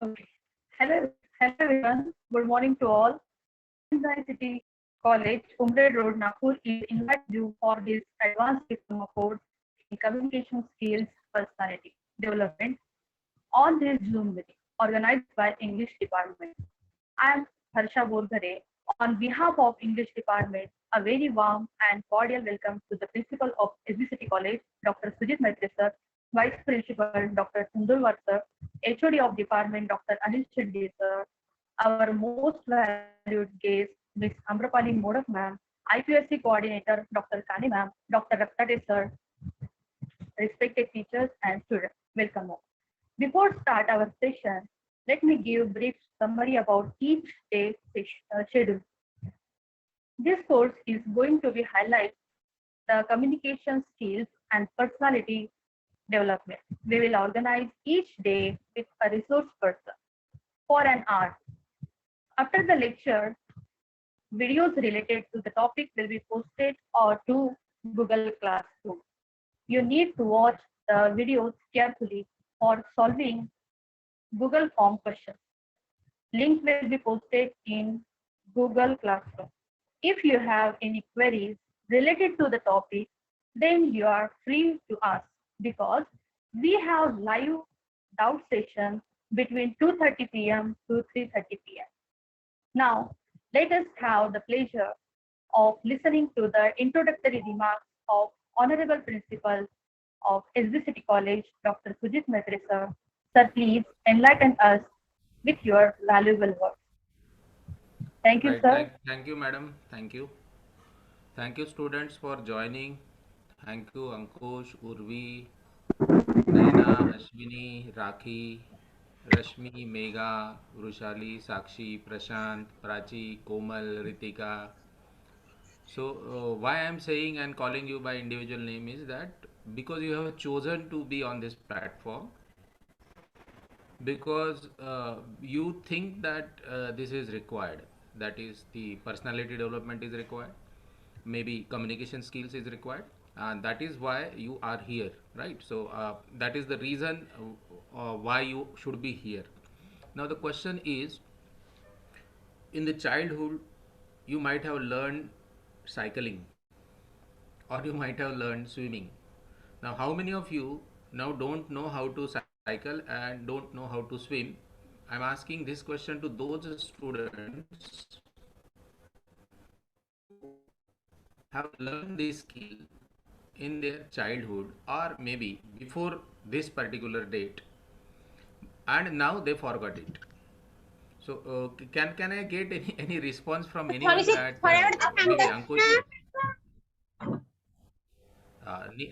Okay. Hello everyone. Good morning to all. Sunshine City College, Umred Road, Nagpur is invites you for this advanced diploma course in communication skills personality development on this Zoom meeting organized by English Department. I am Harsha Borgare. On behalf of English Department, a very warm and cordial welcome to the Principal of SBCT College, Dr. Sujit Maitre sir, Vice Principal Dr. Sundurwar sir, HOD of Department Dr. Anil Shetty sir, our most valued guest Ms. Amrapali Modak ma'am, IPSC Coordinator Dr. Kani ma'am, Dr. Raksate sir, respected teachers and students. Welcome all. Before start our session, let me give brief summary about each day schedule. This course is going to be highlight the communication skills and personality development. We will organize each day with a resource person for an hour. After the lecture, videos related to the topic will be posted or to Google Classroom. You need to watch the videos carefully for solving Google form questions. Link will be posted in Google Classroom. If you have any queries related to the topic, then you are free to ask because we have live doubt session between 2:30 p.m. to 3:30 p.m. Now, let us have the pleasure of listening to the introductory remarks of Honorable Principal of SB City College, Dr. Sujit Maitre sir. Sir, please enlighten us with your valuable words. Thank you, Right. sir. Thank you, madam. Thank you. Thank you, students, for joining. Thank you, Ankush, Urvi, Naina, Ashwini, Rakhi, Rashmi, Megha, Vrushali, Sakshi, Prashant, Prachi, Komal, Ritika. So, why I am saying and calling you by individual name is that because you have chosen to be on this platform, because you think that this is required, that is the personality development is required, maybe communication skills is required, and that is why you are here, right? So that is the reason why you should be here. Now the question is, in the childhood you might have learned cycling, or you might have learned swimming. Now how many of you now don't know how to cycle and don't know how to swim? I'm asking this question to those students who have learned this skill in their childhood or maybe before this particular date, and now they forgot it. So can I get any response from anyone that maybe Ankush,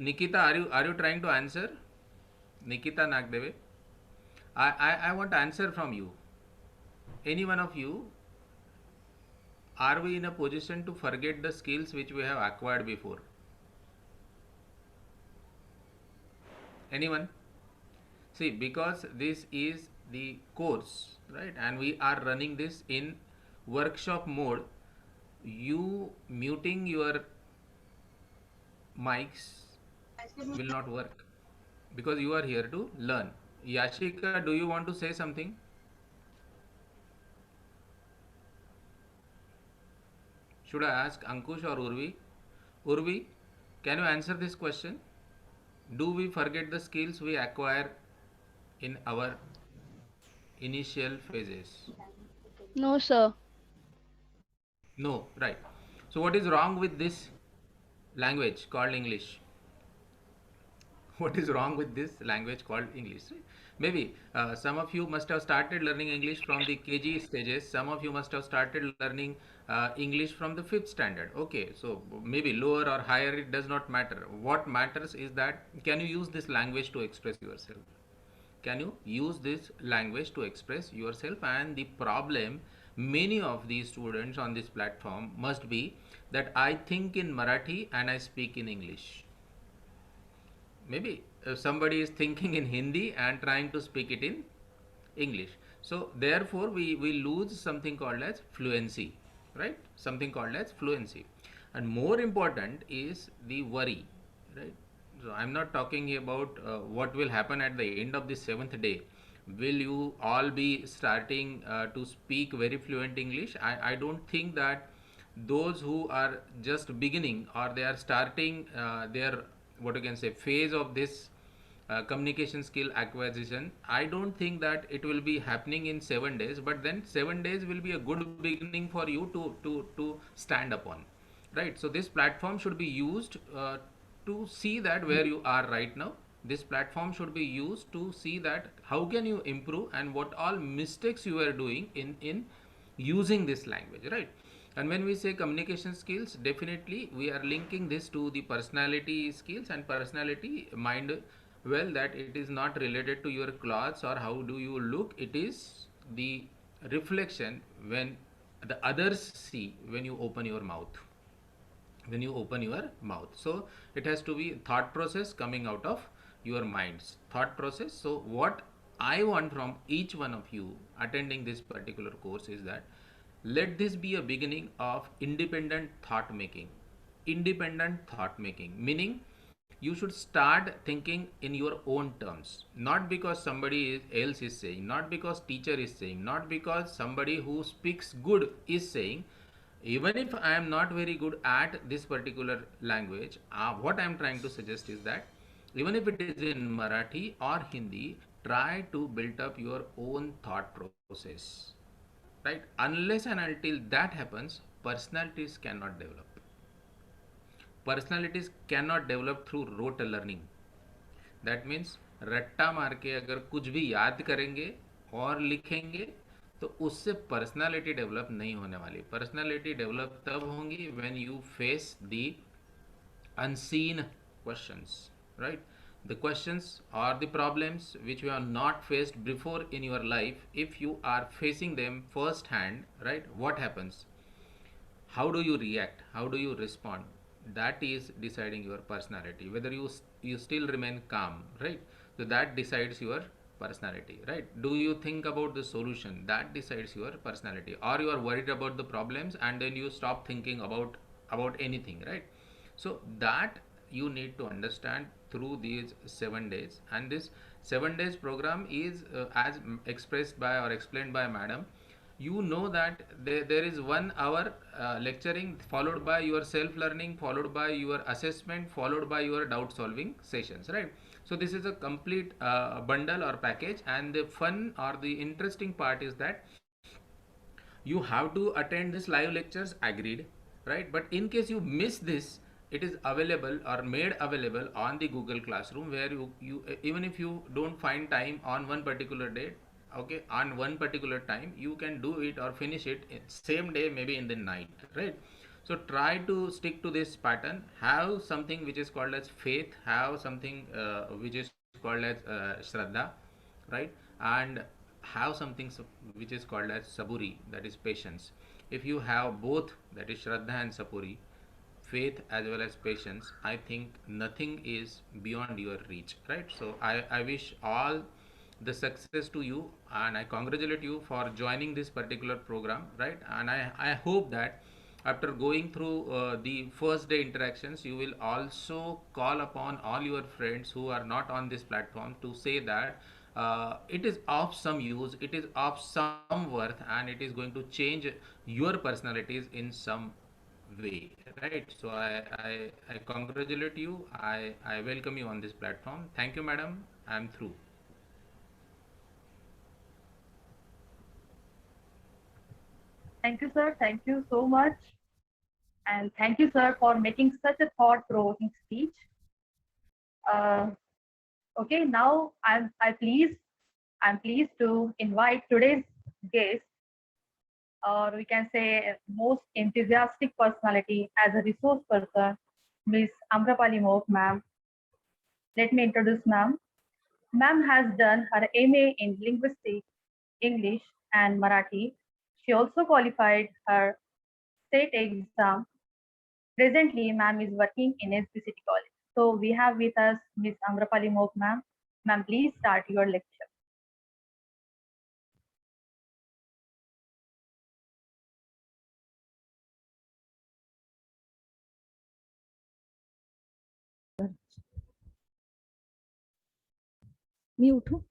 Nikita, are you trying to answer? Nikita Nagdeve, I want answer from you. Any one of you, are we in a position to forget the skills which we have acquired before? Anyone? See, because this is the course, right? And we are running this in workshop mode. You muting your mics will not work because you are here to learn. Yashika, do you want to say something? Should I ask Ankush or Urvi? Urvi, can you answer this question? Do we forget the skills we acquire in our initial phases? No, sir. No, right. So, what is wrong with this language called English? What is wrong with this language called English? Maybe some of you must have started learning English from the KG stages. Some of you must have started learning English from the fifth standard. Okay, so maybe lower or higher, it does not matter. What matters is that can you use this language to express yourself? Can you use this language to express yourself? And the problem many of these students on this platform must be that I think in Marathi and I speak in English. Maybe somebody is thinking in Hindi and trying to speak it in English. So therefore we lose something called as fluency, right? Something called as fluency. And more important is the worry, right? So I'm not talking about what will happen at the end of the seventh day. will you all be starting to speak very fluent English? I don't think that those who are just beginning, or they are starting their, what you can say, phase of this communication skill acquisition, I don't think that it will be happening in 7 days, but then 7 days will be a good beginning for you to stand upon, right? So this platform should be used to see that where you are right now. This platform should be used to see that how can you improve and what all mistakes you are doing in using this language, right? And when we say communication skills, definitely we are linking this to the personality skills and personality mind. Well, that it is not related to your clothes or how do you look, it is the reflection when the others see when you open your mouth, when you open your mouth. So it has to be thought process coming out of your mind's thought process. So what I want from each one of you attending this particular course is that let this be a beginning of independent thought making. Independent thought making meaning you should start thinking in your own terms, not because else is saying, not because teacher is saying, not because somebody who speaks good is saying. Even if I am not very good at this particular language, what I am trying to suggest is that even if it is in Marathi or Hindi, try to build up your own thought process, right? Unless and until that happens, personalities cannot develop. Personalities cannot develop through rote learning. That means रट्टा मार के अगर कुछ भी याद करेंगे और लिखेंगे तो उससे पर्सनालिटी डेवलप नहीं होने वाली. पर्सनालिटी डेवलप तब होंगी when you face the unseen questions, right? The questions or the problems which you have not faced before in your life, if you are facing them first hand, right, what happens? How do you react? How do you respond? That is deciding your personality, whether you still remain calm, right? So that decides your personality, right? Do you think about the solution? That decides your personality. Or you are worried about the problems and then you stop thinking about anything, right? So that you need to understand through these 7 days. And this 7 days program is as expressed by or explained by madam. You know that there is 1 hour lecturing, followed by your self learning, followed by your assessment, followed by your doubt solving sessions, right? So this is a complete bundle or package. And the fun or the interesting part is that you have to attend this live lectures, agreed, right? But in case you miss this, it is available or made available on the Google Classroom, where you even if you don't find time on one particular day, okay, on one particular time, you can do it or finish it in same day, maybe in the night, right? So try to stick to this pattern. Have something which is called as faith, have something which is called as shraddha, right? And have something which is called as saburi, that is patience. If you have both, that is shraddha and saburi, faith as well as patience, I think nothing is beyond your reach, right? So I wish all the success to you, and I congratulate you for joining this particular program, right? And I hope that after going through the first day interactions, you will also call upon all your friends who are not on this platform to say that it is of some use, it is of some worth, and it is going to change your personalities in some way, right? So I congratulate you. I welcome you on this platform. Thank you, madam. I'm through. Thank you, sir. Thank you so much. And thank you, sir, for making such a thought-provoking speech. Uh, okay, now I'm pleased to invite today's guest, or we can say most enthusiastic personality as a resource person, Miss Amrapali Mok, ma'am. Let me introduce ma'am. Ma'am has done her MA in Linguistics, English, and Marathi. She also qualified her state exam. Presently, ma'am is working in SB City College. So we have with us Miss Amrapali Mok, ma'am. Ma'am, please start your lecture. मी उठू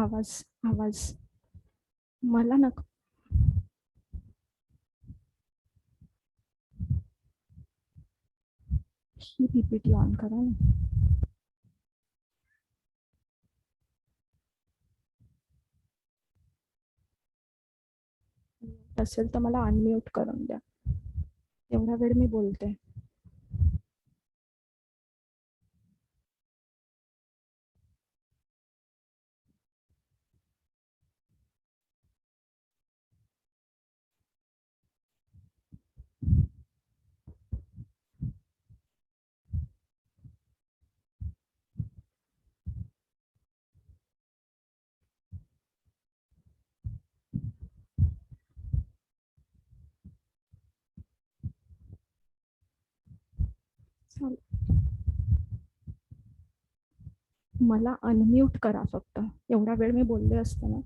आवाज आवाज मला नको. ही PPT on करा ना. असेल तर मला अनम्यूट करून द्या. एवढा वेळ मी बोलते. मला अनम्यूट करा फक्त. एवढा वेळ मी बोलले असते ना.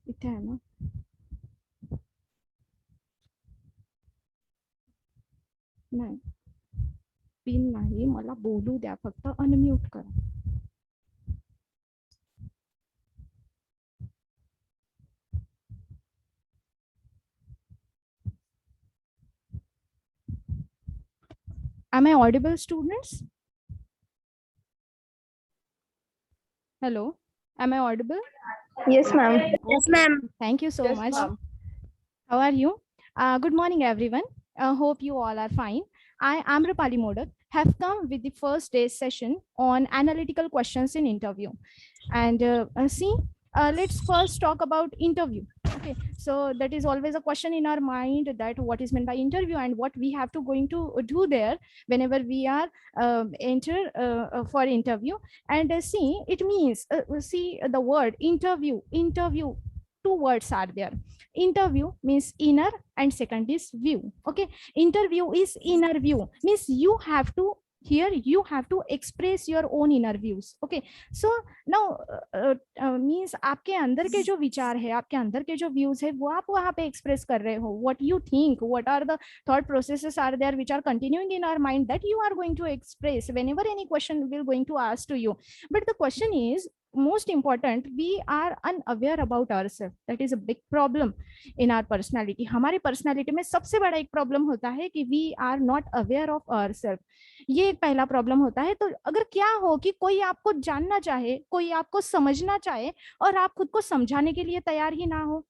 इथे आहे ना. नाही पिन नाही, मला बोलू द्या फक्त. अनम्यूट करा. Am I audible, students? Hello, am I audible? Yes, ma'am. Yes, ma'am. Thank you so much. How are you? Good morning, everyone. Hope you all are fine. I, Amrapali Modak, have come with the first day's session on analytical questions in interview. And let's first talk about interview. Okay, so that is always a question in our mind, that what is meant by interview and what we have to going to do there whenever we are enter for interview. And it means see the word interview. Two words are there. Interview means inner and second is view. Okay, interview is inner view, means you have to here you have to express your own inner views. Okay, so now means आपके अंदर के जो विचार है, आपके अंदर के जो व्यूज है, वो आप वहाँ पे एक्सप्रेस कर रहे हो. what you think, what are the thought processes are there which are continuing in our mind, that you are going to express whenever any question will going to ask to you. But the question is most important, we are unaware about ourselves. That is a big problem in our personality. हमारी personality में सबसे बड़ा एक problem होता है कि we are not aware of ourselves. ये एक पहला प्रॉब्लम होता है. तो अगर क्या हो कि कोई आपको जानना चाहे, कोई आपको समझना चाहे और आप खुद को समझाने के लिए तैयार ही ना हो,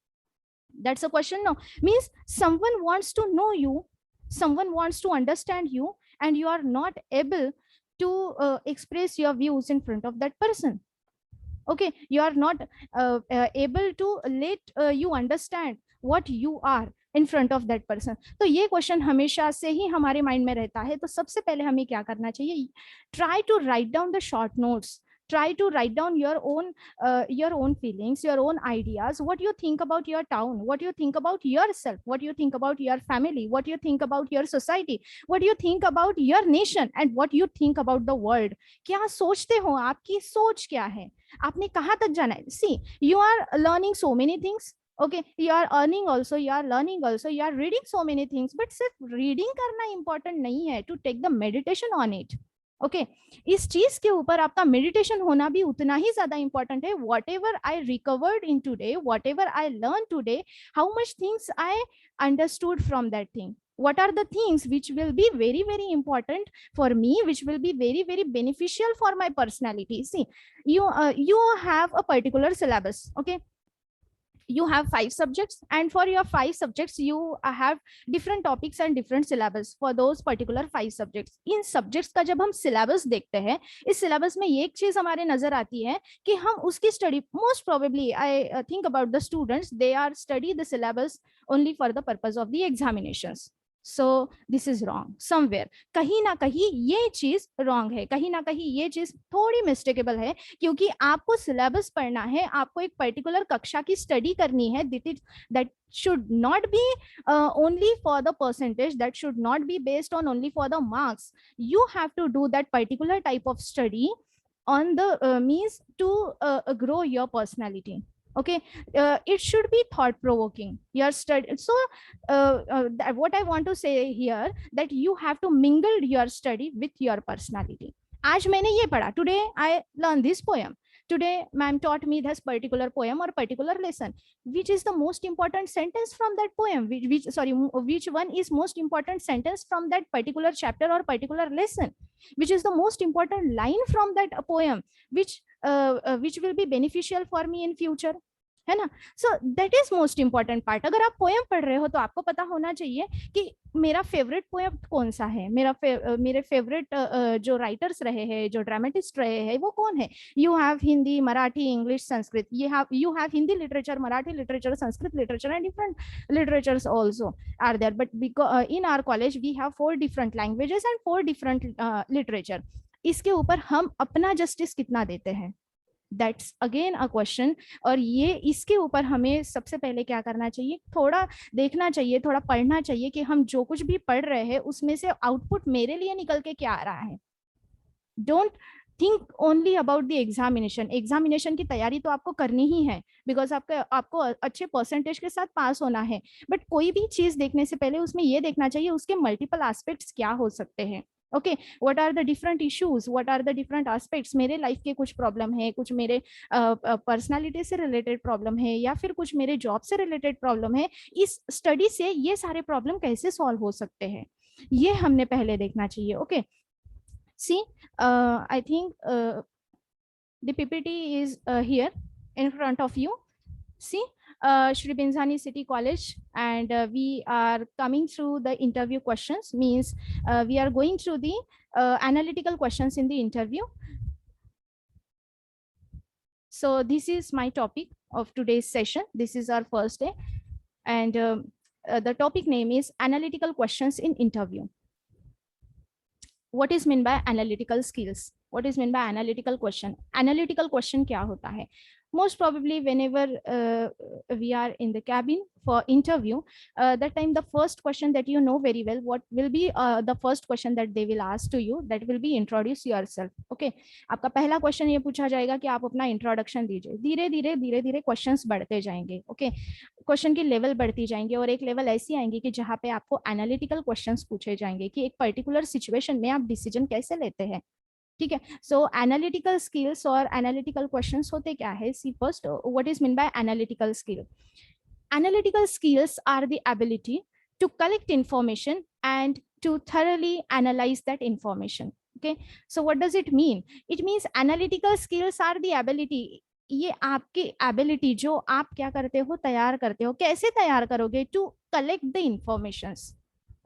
that's a question. No, means someone wants to know you, someone wants to understand you, and you are not able to express your views in front of that person. Okay, you are not able to let you understand what you are in front of that person. तो ये question हमेशा से ही हमारे mind में रहता है. तो सबसे पहले हमें क्या करना चाहिए? Try to write down the short notes. Try to write down your own feelings, your own ideas, what you think about your town, what you think about yourself, what you think about your family, what you think about your society, what you think about your nation, and what you think about the world. क्या सोचते हो? आपकी सोच क्या है? आपने कहाँ तक जाना है? See, you are learning so many things. Okay, you are earning also, you are learning also, you are reading so many things, but सिर्फ reading करना important नहीं है. To take the meditation on it. Okay इस चीज के ऊपर आपका meditation होना भी उतना ही ज्यादा इंपॉर्टेंट है. What ever I recovered in today, what ever I learn today, how much things I understood from that thing, what are the things which will be very very important for me, which will be very very beneficial for my personality. See, you have a particular syllabus. Okay, you have 5 subjects, and for your 5 subjects you have different topics and different syllabus for those particular 5 subjects. In subjects का जब हम syllabus देखते हैं, इस syllabus में ये एक चीज हमारे नजर आती है कि हम उसकी study, most probably I think about the students, they are study the syllabus only for the purpose of the examinations. So this is wrong somewhere. कहीं ना कहीं ये चीज wrong है, कहीं ना कहीं ये चीज थोड़ी मिस्टेकेबल है, क्योंकि आपको सिलेबस पढ़ना है, आपको एक पर्टिकुलर कक्षा की स्टडी करनी है. that should not be only for the percentage, that should not be based on only for the marks. You have to do that particular type of study on the means to grow your personality. Okay, it should be thought provoking, your study. So what I want to say here, that you have to mingle your study with your personality. आज मैंने ये पढ़ा, today I learned this poem, today ma'am taught me this particular poem or particular lesson. Which is the most important sentence from that poem, which one is most important sentence from that particular chapter or particular lesson, which is the most important line from that poem, which will be beneficial for me in future, है ना. So that is most important part. अगर आप poem पढ़ रहे हो तो आपको पता होना चाहिए कि मेरा फेवरेट पोएम कौन सा है, मेरे फेवरेट जो राइटर्स रहे हैं, जो ड्रामेटिस्ट रहे हैं, वो कौन है. You have Hindi, Marathi, English, Sanskrit. You have Hindi literature, Marathi literature, Sanskrit literature and different literatures also are there, but because in our college we have 4 different languages and 4 different literature. इसके ऊपर हम अपना जस्टिस कितना देते हैं, दैट्स अगेन अ क्वेश्चन. और ये इसके ऊपर हमें सबसे पहले क्या करना चाहिए, थोड़ा देखना चाहिए, थोड़ा पढ़ना चाहिए कि हम जो कुछ भी पढ़ रहे हैं उसमें से आउटपुट मेरे लिए निकल के क्या आ रहा है. Don't think only about the examination. Examination की तैयारी तो आपको करनी ही है, बिकॉज आपको अच्छे परसेंटेज के साथ पास होना है, बट कोई भी चीज देखने से पहले उसमें ये देखना चाहिए उसके मल्टीपल एस्पेक्ट्स क्या हो सकते हैं. Okay, what are the different issues, what are the different aspects. मेरे लाइफ के कुछ प्रॉब्लम है, कुछ मेरे पर्सनालिटी से रिलेटेड प्रॉब्लम है, या फिर कुछ मेरे जॉब से रिलेटेड प्रॉब्लम है. इस स्टडी से ये सारे प्रॉब्लम कैसे सॉल्व हो सकते हैं, ये हमने पहले देखना चाहिए. Okay, see I think the PPT is here in front of you. See, Shri Binzani City College, and we are coming through the interview questions, means we are going through the analytical questions in the interview. So this is my topic of today's session. This is our first day, and the topic name is analytical questions in interview. What is meant by analytical skills? What is meant by analytical question? Analytical question क्या होता है? Most probably whenever we are in the cabin for interview, that time the first question that you know very well, what will be the first question that they will ask to you, that will be introduce yourself. Okay, आपका पहला question ये पूछा जाएगा कि आप अपना introduction दीजिए. धीरे धीरे क्वेश्चंस बढ़ते जाएंगे. ओके, क्वेश्चन की लेवल बढ़ती जाएंगे, और एक लेवल ऐसी आएंगी कि जहाँ पे आपको एनालिटिकल क्वेश्चंस पूछे जाएंगे कि एक पर्टिकुलर सिचुएशन में आप डिसीजन कैसे लेते हैं. ठीक है, सो एनालिटिकल स्किल्स और एनालिटिकल क्वेश्चंस होते क्या है. See first, what is mean by analytical skill. Analytical skills are the ability to collect information and to thoroughly analyze that information. Okay, so what does it mean? It means analytical skills are the ability. ये आपकी ability जो आप क्या करते हो, तैयार करते हो. कैसे तैयार करोगे? To collect the informations.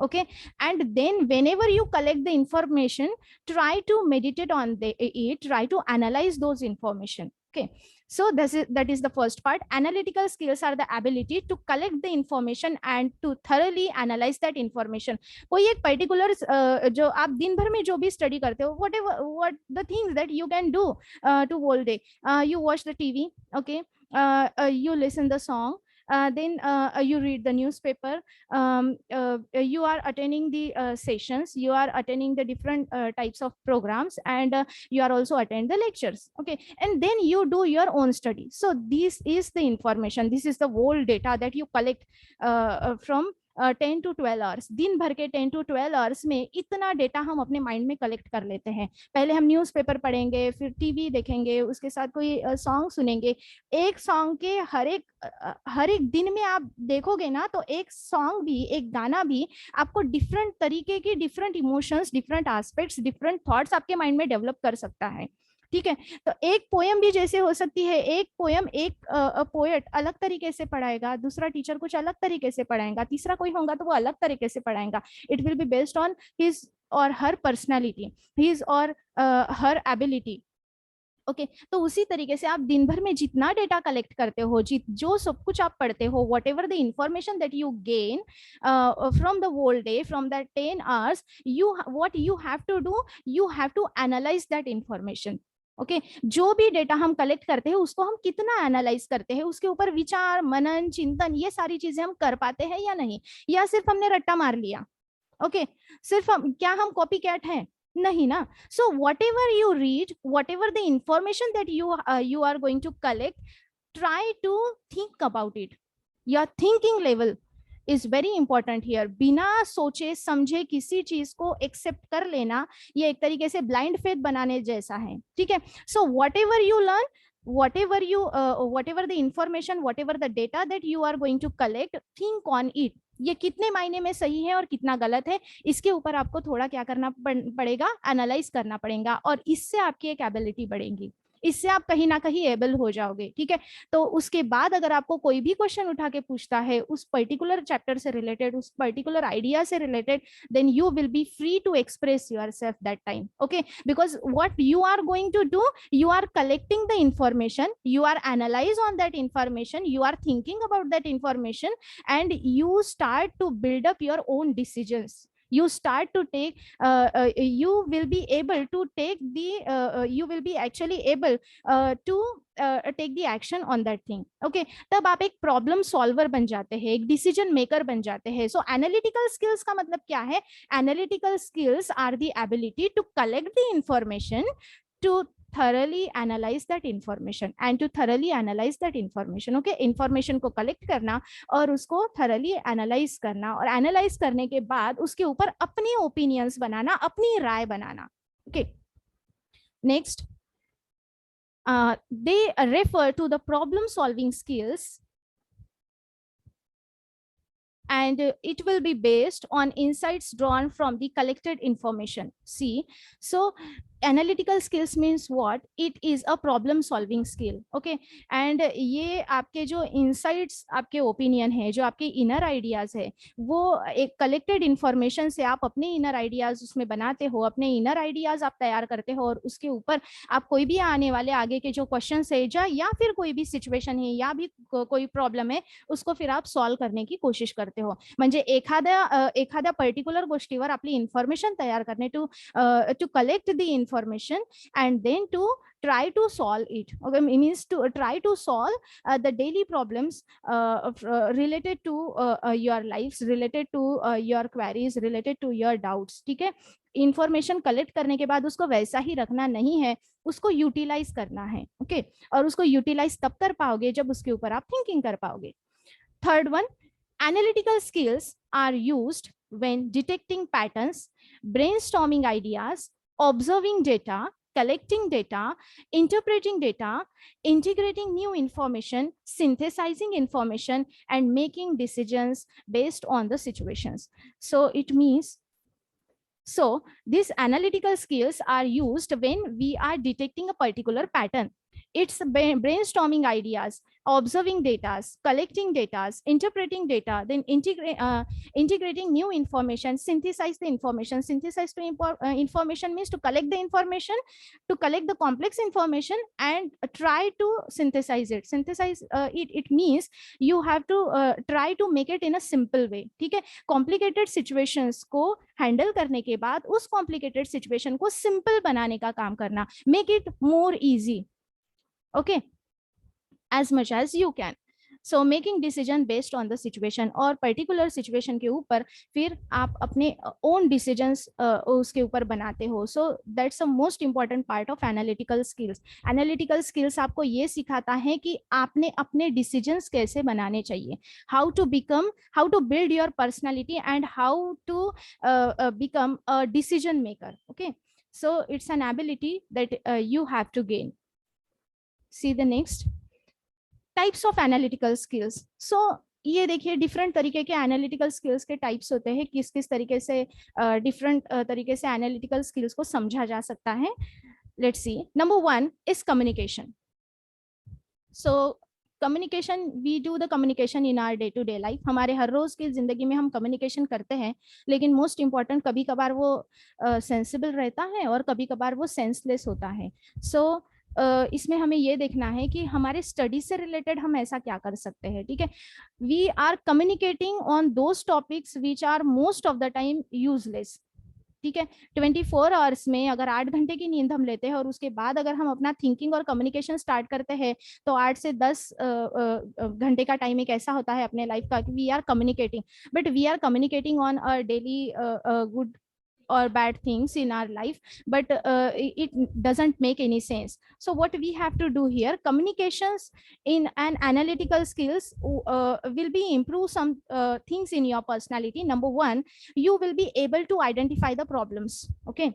Okay, and then whenever you collect the information, try to meditate on it, try to analyze those information. Okay, so that is the first part. Analytical skills are the ability to collect the information and to thoroughly analyze that information. कोई एक particular जो आप दिन भर में जो भी study करते हो, what the things that you can do to whole day, you watch the TV, okay, you listen the song, then you read the newspaper, you are attending the sessions, you are attending the different types of programs, and you are also attend the lectures. Okay, and then you do your own study. So this is the information, this is the whole data that you collect from 10 to 12 hours. दिन भर के 10 to 12 hours में इतना data हम अपने mind में collect कर लेते हैं. पहले हम न्यूज़पेपर पढ़ेंगे, फिर टीवी देखेंगे, उसके साथ कोई सॉन्ग सुनेंगे. एक सॉन्ग के हर एक दिन में आप देखोगे ना, तो एक सॉन्ग भी, एक गाना भी आपको डिफरेंट तरीके की different emotions, different aspects, different thoughts आपके माइंड में डेवलप कर सकता है. ठीक है, तो एक पोएम भी जैसे हो सकती है. एक पोएम एक पोएट अलग तरीके से पढ़ाएगा, दूसरा टीचर कुछ अलग तरीके से पढ़ाएगा, तीसरा कोई होगा तो वो अलग तरीके से पढ़ाएगा. It will be based on his or her personality, his or her ability. Okay, तो उसी तरीके से आप दिन भर में जितना डेटा कलेक्ट करते हो, जो सब कुछ आप पढ़ते हो, whatever the information that you gain from the whole day, from that 10 hours, what you have to do, you have to analyze that information. Okay, जो भी डेटा हम कलेक्ट करते हैं उसको हम कितना एनालाइज करते हैं, उसके ऊपर विचार, मनन, चिंतन, ये सारी चीजें हम कर पाते हैं या नहीं, या सिर्फ हमने रट्टा मार लिया. ओके, सिर्फ क्या हम कॉपी कैट हैं? नहीं ना. So whatever you read, whatever the information that you are going to collect, try to think about it. Your thinking level is very important here. बिना सोचे समझे किसी चीज को एक्सेप्ट कर लेना, ये एक तरीके से ब्लाइंड फेथ बनाने जैसा है. ठीक है. So whatever you learn, whatever the information, whatever the data that you are going to collect, think on it. ये कितने मायने में सही है और कितना गलत है, इसके ऊपर आपको थोड़ा क्या करना पड़ेगा, एनालाइज करना पड़ेगा, और इससे आपकी एक एबिलिटी बढ़ेगी, इससे आप कहीं ना कहीं एबल हो जाओगे. ठीक है. तो उसके बाद अगर आपको कोई भी क्वेश्चन उठा के पूछता है उस पर्टिकुलर चैप्टर से रिलेटेड, उस पर्टिकुलर आइडिया से related, then you will be free to express yourself that time. Okay. Because what you are going to do, you are collecting the information, you are analyze on that information, you are thinking about that information, and you start to build up your own decisions. You start to take you will be able to take the you will be actually able to take the action on that thing. Okay. तब आप एक problem solver बन जाते हैं, एक decision maker बन जाते हैं. सो एनालिटिकल स्किल्स का मतलब क्या है? Analytical skills are the ability to collect the information, to thoroughly analyze that information and to thoroughly analyze that information. Okay. information को collect करना और उसको thoroughly analyze करना, और analyze करने के बाद उसके ऊपर अपनी opinions बनाना, अपनी राय बनाना. Okay. Next, they refer to the problem solving skills, and it will be based on insights drawn from the collected information. See, so analytical skills means what? It is a problem solving skill. Okay. and ये आपके जो insights, आपके opinion है, जो आपके inner ideas है, वो एक collected information से आप अपने inner ideas उसमें बनाते हो, अपने inner ideas आप तैयार करते हो, और उसके ऊपर आप कोई भी आने वाले आगे के जो questions है या फिर कोई भी situation है या भी कोई problem है, उसको फिर आप solve करने की कोशिश करते हो. म्हणजे एखाद्या पर्टिक्युलर गोष्टीवर आपली इन्फॉर्मेशन तयार करणे, to collect the information and then to try to solve it. Okay, means to try to solve the daily problems related to your lives, related to your queries, related to your doubts. ठीक है. Information collect करने के बाद उसको वैसा ही रखना नहीं है, उसको यूटिलाइज करना है. ओके. और उसको यूटिलाइज तब कर पाओगे जब उसके ऊपर आप थिंकिंग कर पाओगे. Third one, analytical skills are used when detecting patterns, brainstorming ideas, observing data, collecting data, interpreting data, integrating new information, synthesizing information, and making decisions based on the situations. So it means, so these analytical skills are used when we are detecting a particular pattern. It's brainstorming ideas, observing data, collecting data, interpreting data, then integrating new information, synthesize the information. Synthesize to information means to collect the information, to collect the complex information and try to synthesize it. Synthesize it means you have to try to make it in a simple way. ठीक है. complicated situations को handle करने के बाद उस complicated situation को simple बनाने का काम करना, make it more easy. Okay, as much as you can. So making decision based on the situation, और particular situation के ऊपर फिर आप अपने own decisions उसके ऊपर बनाते हो. So that's the most important part of analytical skills. Analytical skills आपको ये सिखाता है कि आपने अपने decisions कैसे बनाने चाहिए, how to build your personality and how to become a decision maker. Okay, so it's an ability that you have to gain. See the next types of analytical skills. So ये देखिए different तरीके के analytical skills के types होते हैं, किस किस तरीके से डिफरेंट तरीके से एनालिटिकल स्किल्स को समझा जा सकता है. Let's see. Number 1 is communication. So communication, we do the communication in our day to day life. हमारे हर रोज की जिंदगी में हम कम्युनिकेशन करते हैं, लेकिन मोस्ट इम्पॉर्टेंट कभी कभार वो सेंसिबल रहता है और कभी कभार वो सेंसलेस होता है. सो इसमें हमें ये देखना है कि हमारे स्टडी से रिलेटेड हम ऐसा क्या कर सकते हैं. ठीक है. We are communicating on those topics which are most of the time useless. ठीक है. 24 आवर्स में अगर 8 घंटे की नींद हम लेते हैं और उसके बाद अगर हम अपना थिंकिंग और कम्युनिकेशन स्टार्ट करते हैं तो 8 से 10 घंटे का टाइम एक ऐसा होता है अपने लाइफ का कि we are communicating, but we are communicating on a daily good or bad things in our life, but it doesn't make any sense. So what we have to do here, communications in an analytical skills will be improve some things in your personality. Number one, you will be able to identify the problems. Okay,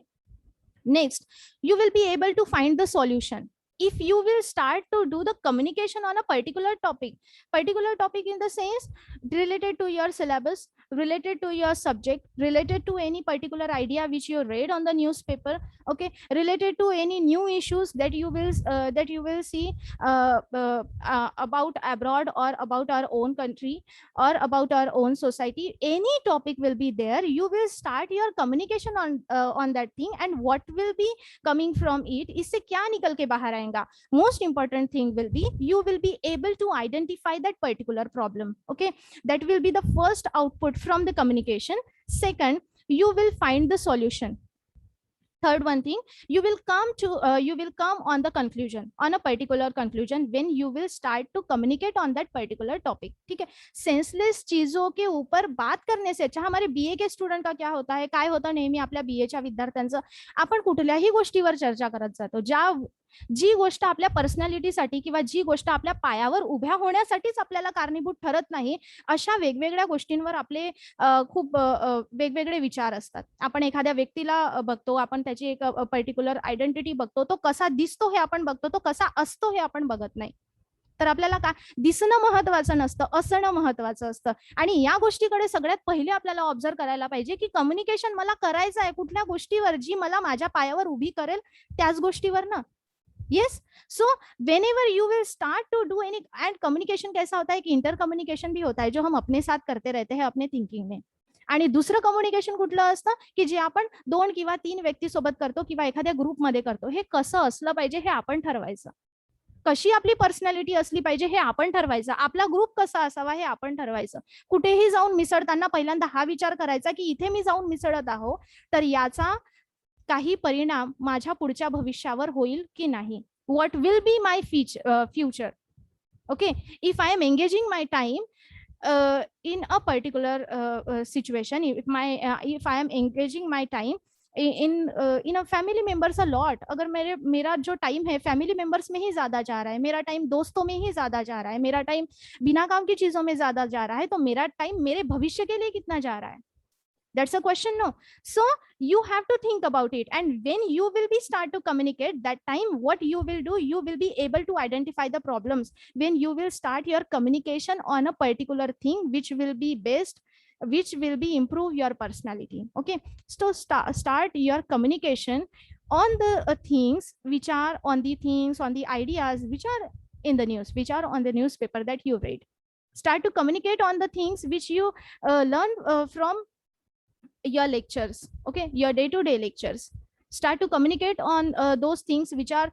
next, you will be able to find the solution. If you will start to do the communication on a particular topic in the sense related to your syllabus, related to your subject, related to any particular idea which you read on the newspaper, okay, related to any new issues that you will see about abroad or about our own country or about our own society, any topic will be there. You will start your communication on that thing, and what will be coming from it, इससे क्या निकल के बाहर आएगा. Most important thing will be you will be able to identify that particular problem. Okay, that will be the first output from the communication. Second, you will find the solution. Third one thing, you will come on the conclusion, on a particular conclusion when you will start to communicate on that particular topic. ठीक है, senseless चीजों के ऊपर बात करने से अच्छा, हमारे बीए के स्टुडंट का क्या होता है, काय होतं नेहमी आपल्या बीएच्या विद्यार्थ्यांचं, आपण कुठल्याही गोष्टीवर चर्चा करत जातो, जी गोष्ट आपल्या पर्सनॅलिटीसाठी किंवा जी गोष्ट आपल्या पायावर उभ्या होण्यासाठीच आपल्याला कारणीभूत ठरत नाही, अशा वेगवेगळ्या गोष्टींवर आपले खूप वेगवेगळे विचार असतात. आपण एखाद्या व्यक्तीला बघतो, आपण त्याची एक पर्टिक्युलर आयडेंटिटी बघतो, तो कसा दिसतो हे आपण बघतो, तो कसा असतो हे आपण बघत नाही. तर आपल्याला काय दिसणं महत्वाचं नसतं, असणं महत्वाचं असतं. आणि या गोष्टीकडे सगळ्यात पहिले आपल्याला ऑब्झर्व करायला पाहिजे की कम्युनिकेशन मला करायचं आहे कुठल्या गोष्टीवर, जी मला माझ्या पायावर उभी करेल त्याच गोष्टीवर ना. Yes, so whenever you will start to do any, and communication कैसा होता है कि इंटर कम्युनिकेशन भी होता है जो हम अपने साथ करते रहते हैं अपने थिंकिंग में. आणि दुसरं कम्युनिकेशन कुठलं असतं की जे आपण 2 किंवा 3 व्यक्ती सोबत करतो किंवा एखाद्या ग्रुपमध्ये करतो. हे कसं असलं पाहिजे हे आपण ठरवायचं, कशी आपली पर्सनॅलिटी असली पाहिजे हे आपण ठरवायचं, आपला ग्रुप कसा असावा हे आपण ठरवायचं. कुठेही जाऊन मिसळताना पहिल्यांदा हा विचार करायचा की इथे मी जाऊन मिसळत आहो तर याचा काही परिणाम माझ्या पुढच्या भविष्यावर होईल की नाही. What will be my future? Okay, if I am engaging my time in a particular situation, if I am engaging my time in a family members a lot, अगर मेरा जो टाइम है फैमिली मेंबर्स में ही ज्यादा जा रहा है, मेरा टाइम दोस्तों में ही ज्यादा जा रहा है, मेरा टाइम बिना काम की चीजों में ज्यादा जा रहा है, तो मेरा टाइम मेरे भविष्य के लिए कितना जा रहा है? That's a question, no? So you have to think about it, and when you will be start to communicate, that time what you will do, you will be able to identify the problems when you will start your communication on a particular thing which will be based, which will be improve your personality. Okay, so start your communication on the things which are on the ideas which are in the news, which are on the newspaper that you read. Start to communicate on the things which you learn from your lectures, okay, your day-to-day lectures. Start to communicate on those things which are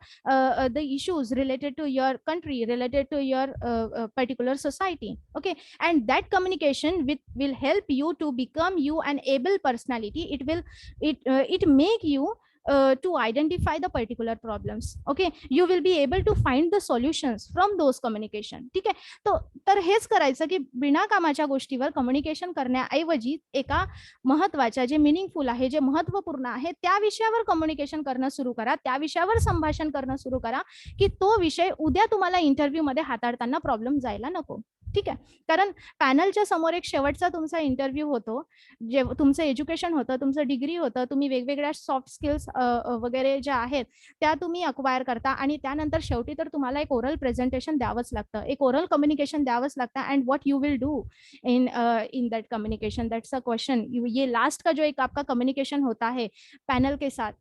the issues related to your country, related to your particular society. Okay, and that communication will help you to become you an able personality. It make you to identify the particular problems. Okay, you will be able to find the solutions from those communication. ठीक आहे, तर हेच करायचं की बिना कामाच्या गोष्टीवर communication करण्याऐवजी एका महत्वाच्या, जे मिनिंगफुल आहे, जे महत्वपूर्ण आहे त्या विषयावर कम्युनिकेशन करणं सुरू करा, त्या विषयावर संभाषण करणं सुरू करा की तो विषय उद्या तुम्हाला इंटरव्ह्यू मध्ये हाताळताना प्रॉब्लेम जायला नको. ठीक आहे, कारण पॅनलच्या समोर एक शेवटचा तुमचा इंटरव्ह्यू होतो, जे तुमचं एज्युकेशन होतं, तुमचं डिग्री होतं, तुम्ही वेगवेगळ्या सॉफ्ट स्किल्स वगैरे ज्या आहेत त्या तुम्ही अक्वायर करता आणि त्यानंतर शेवटी तर तुम्हाला एक ओरल प्रेझेंटेशन द्यावंच लागतं, एक ओरल कम्युनिकेशन द्यावंच लागतं. And what you will do in that communication, that's a question. ये लास्ट का जो एक आपका कम्युनिकेशन होता है पैनल के साथ,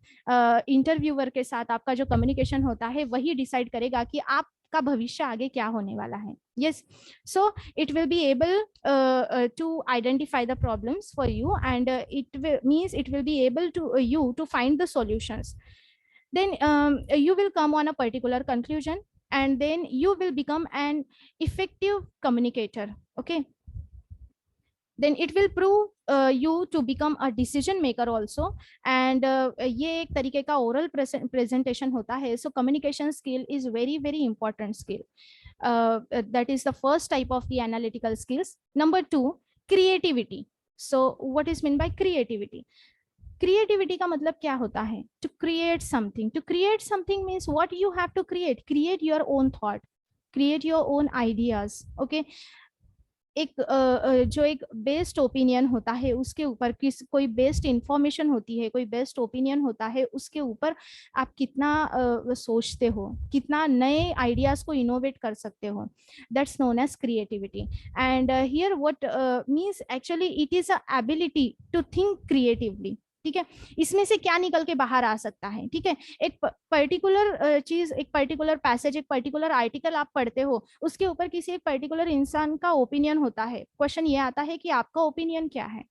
इंटरव्यूअर के साथ आपका जो कम्युनिकेशन होता है वही डिसाइड करेगा कि आप का भविष्य आगे क्या होने वाला है. Yes, so it will be able to identify the problems for you, and it will be able to you to find the solutions. Then you will come on a particular conclusion, and then you will become an effective communicator. Okay, then it will prove you to become a decision maker also. And ये एक तरीके का oral presentation होता है. So communication skill is very very important skill. That is the first type of the analytical skills. Number 2, creativity. So what is meant by creativity? Creativity का मतलब क्या होता है? To create something. To create something means what you have to create. Create your own thought, create your own ideas. Okay, एक जो एक best opinion होता है उसके ऊपर कोई बेस्ट इंफॉर्मेशन होती है, कोई बेस्ट ओपिनियन होता है, उसके ऊपर आप कितना सोचते हो, कितना नए आइडियाज को इनोवेट कर सकते हो, that's known as creativity. And here what means actually it is a ability to think creatively. ठीक है, इसमें से क्या निकल के बाहर आ सकता है? ठीक है, एक पर्टिकुलर चीज, एक पर्टिकुलर पैसेज, एक पर्टिकुलर आर्टिकल आप पढ़ते हो, उसके ऊपर किसी एक पर्टिकुलर इंसान का ओपिनियन होता है. क्वेश्चन ये आता है कि आपका ओपिनियन क्या है?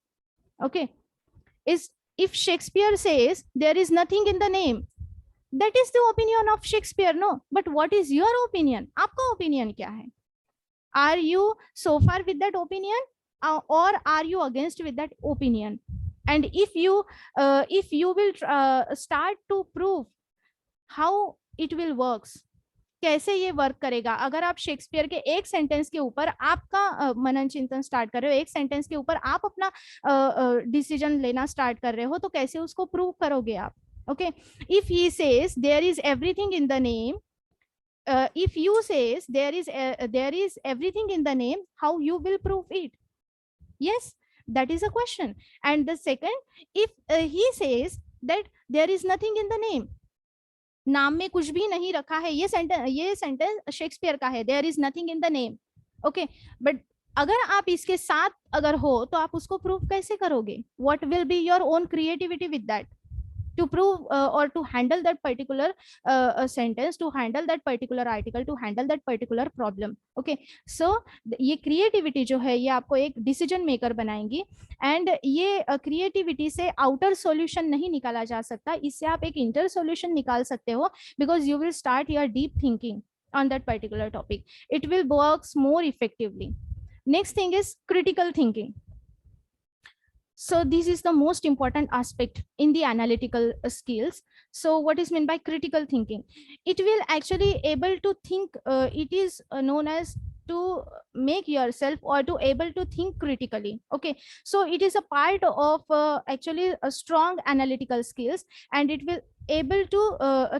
Okay, is if Shakespeare says there is nothing in the name, that is the opinion of Shakespeare, no, but what is your opinion? आपका ओपिनियन क्या है? Are you so far with that opinion, or are you against with that opinion? And if you will start to prove how it will works, कैसे ये work करेगा, अगर आप Shakespeare के एक सेंटेंस के ऊपर आपका मनन चिंतन स्टार्ट कर रहे हो, एक सेंटेंस के ऊपर आप अपना डिसीजन लेना स्टार्ट कर रहे हो, तो कैसे उसको प्रूव करोगे आप? Okay, if he says there is everything in the name, if you says there is everything in the name, how you will prove it? Yes, that is a question. And the second, if he says that there is nothing in the name, नाम में कुछ भी नहीं रखा है, ये sentence Shakespeare का है, there is nothing in the name. Okay, but अगर आप इसके साथ अगर हो तो आप उसको प्रूव कैसे करोगे? What will be your own creativity with that to prove or to handle that particular sentence, to handle that particular article, to handle that particular problem. Okay, so ये creativity जो है ये आपको एक decision maker बनाएंगी. and ये creativity से outer solution नहीं निकाला जा सकता, इससे आप एक inner solution निकाल सकते हो, because you will start your deep thinking on that particular topic. It will works more effectively. Next thing is critical thinking. So this is the most important aspect in the analytical skills. So what is meant by critical thinking? It will actually able to think, it is known as to make yourself or to able to think critically. Okay, so it is a part of actually a strong analytical skills, and it will able to